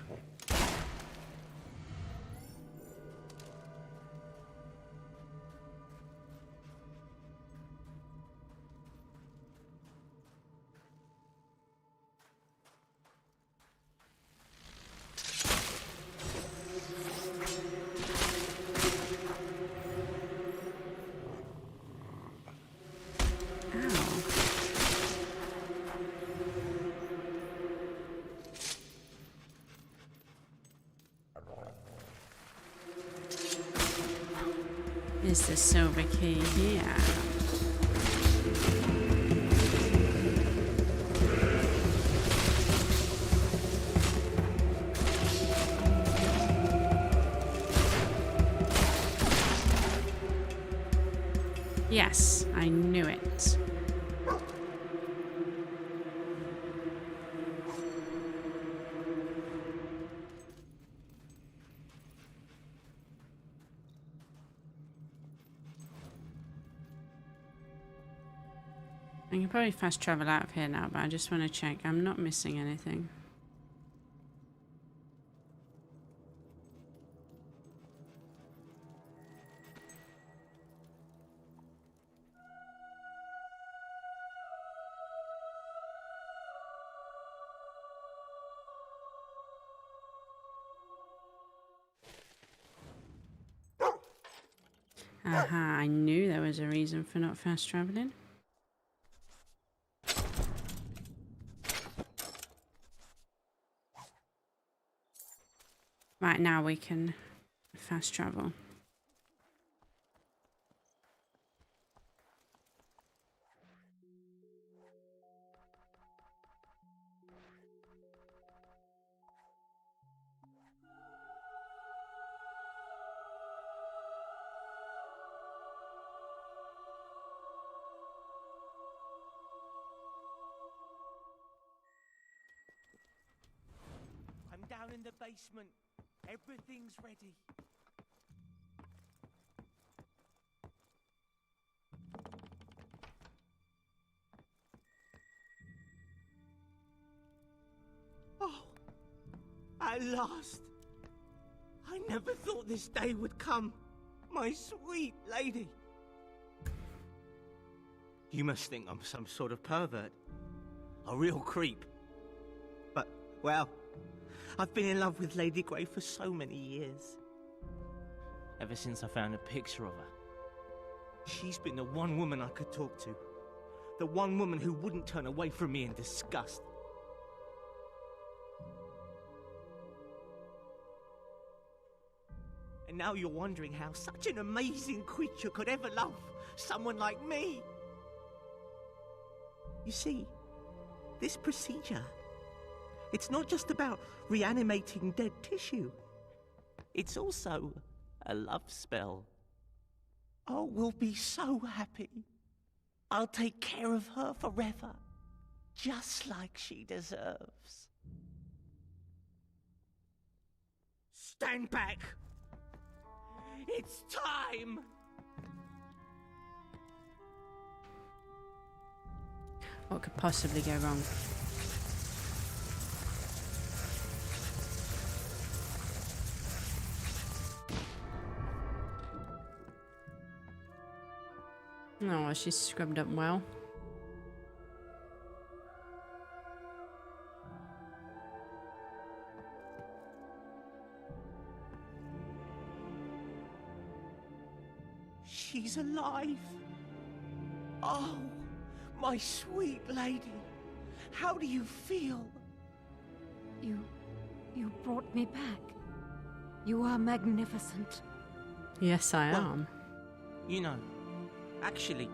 Is the silver key here? Yes, I knew it. I can probably fast travel out of here now, but I just want to check I'm not missing anything. Aha, I knew there was a reason for not fast traveling. Right, now we can fast travel. I'm down in the basement. Everything's ready. Oh, at last. I never thought this day would come, my sweet lady. You must think I'm some sort of pervert, a real creep. But, well, I've been in love with Lady Grey for so many years. Ever since I found a picture of her. She's been the one woman I could talk to. The one woman who wouldn't turn away from me in disgust. And now you're wondering how such an amazing creature could ever love someone like me. You see, this procedure, it's not just about reanimating dead tissue. It's also a love spell. Oh, we'll be so happy. I'll take care of her forever, just like she deserves. Stand back! It's time! What could possibly go wrong? Oh, she's scrubbed up well. She's alive. Oh, my sweet lady. How do you feel? You brought me back. You are magnificent. Yes, I am. You know, actually,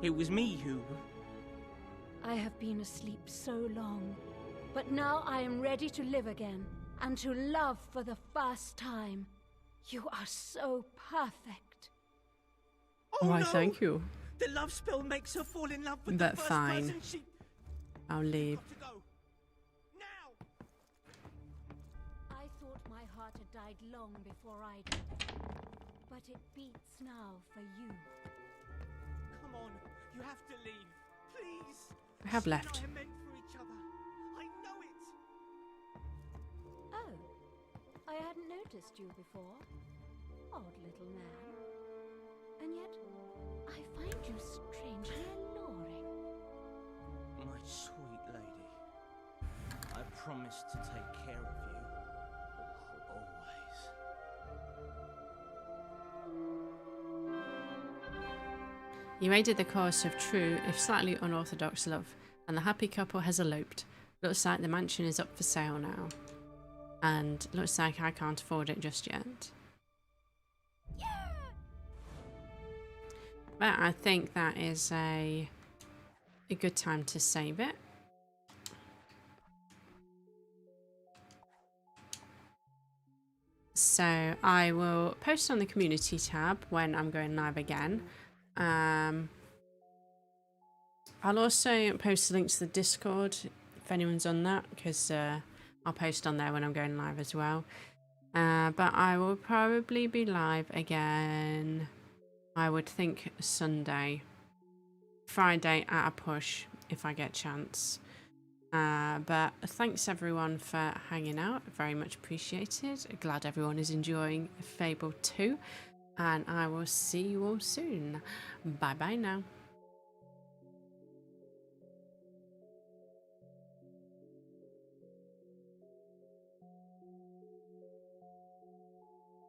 it was me who... I have been asleep so long, but now I am ready to live again and to love for the first time. You are so perfect. Oh, Why, no! thank you. The love spell makes her fall in love with But the first fine. person she... I'll leave. Got to go. Now! I thought my heart had died long before I did, but it beats now for you. Come on, you have to leave. Please! I have left. She and I are meant for each other. I know it! Oh, I hadn't noticed you before. Odd little man. And yet, I find you strangely alluring. My sweet lady, I promise to take care of you. Always. You aided the cause of true, if slightly unorthodox love, and the happy couple has eloped. Looks like the mansion is up for sale now. And looks like I can't afford it just yet. But I think that is a good time to save it. So I will post on the community tab when I'm going live again. I'll also post a link to the Discord if anyone's on that, because I'll post on there when I'm going live as well. But I will probably be live again, I would think, Sunday Friday at a push if I get a chance. But thanks everyone for hanging out, very much appreciated. Glad everyone is enjoying Fable 2, and I will see you all soon. Bye bye now.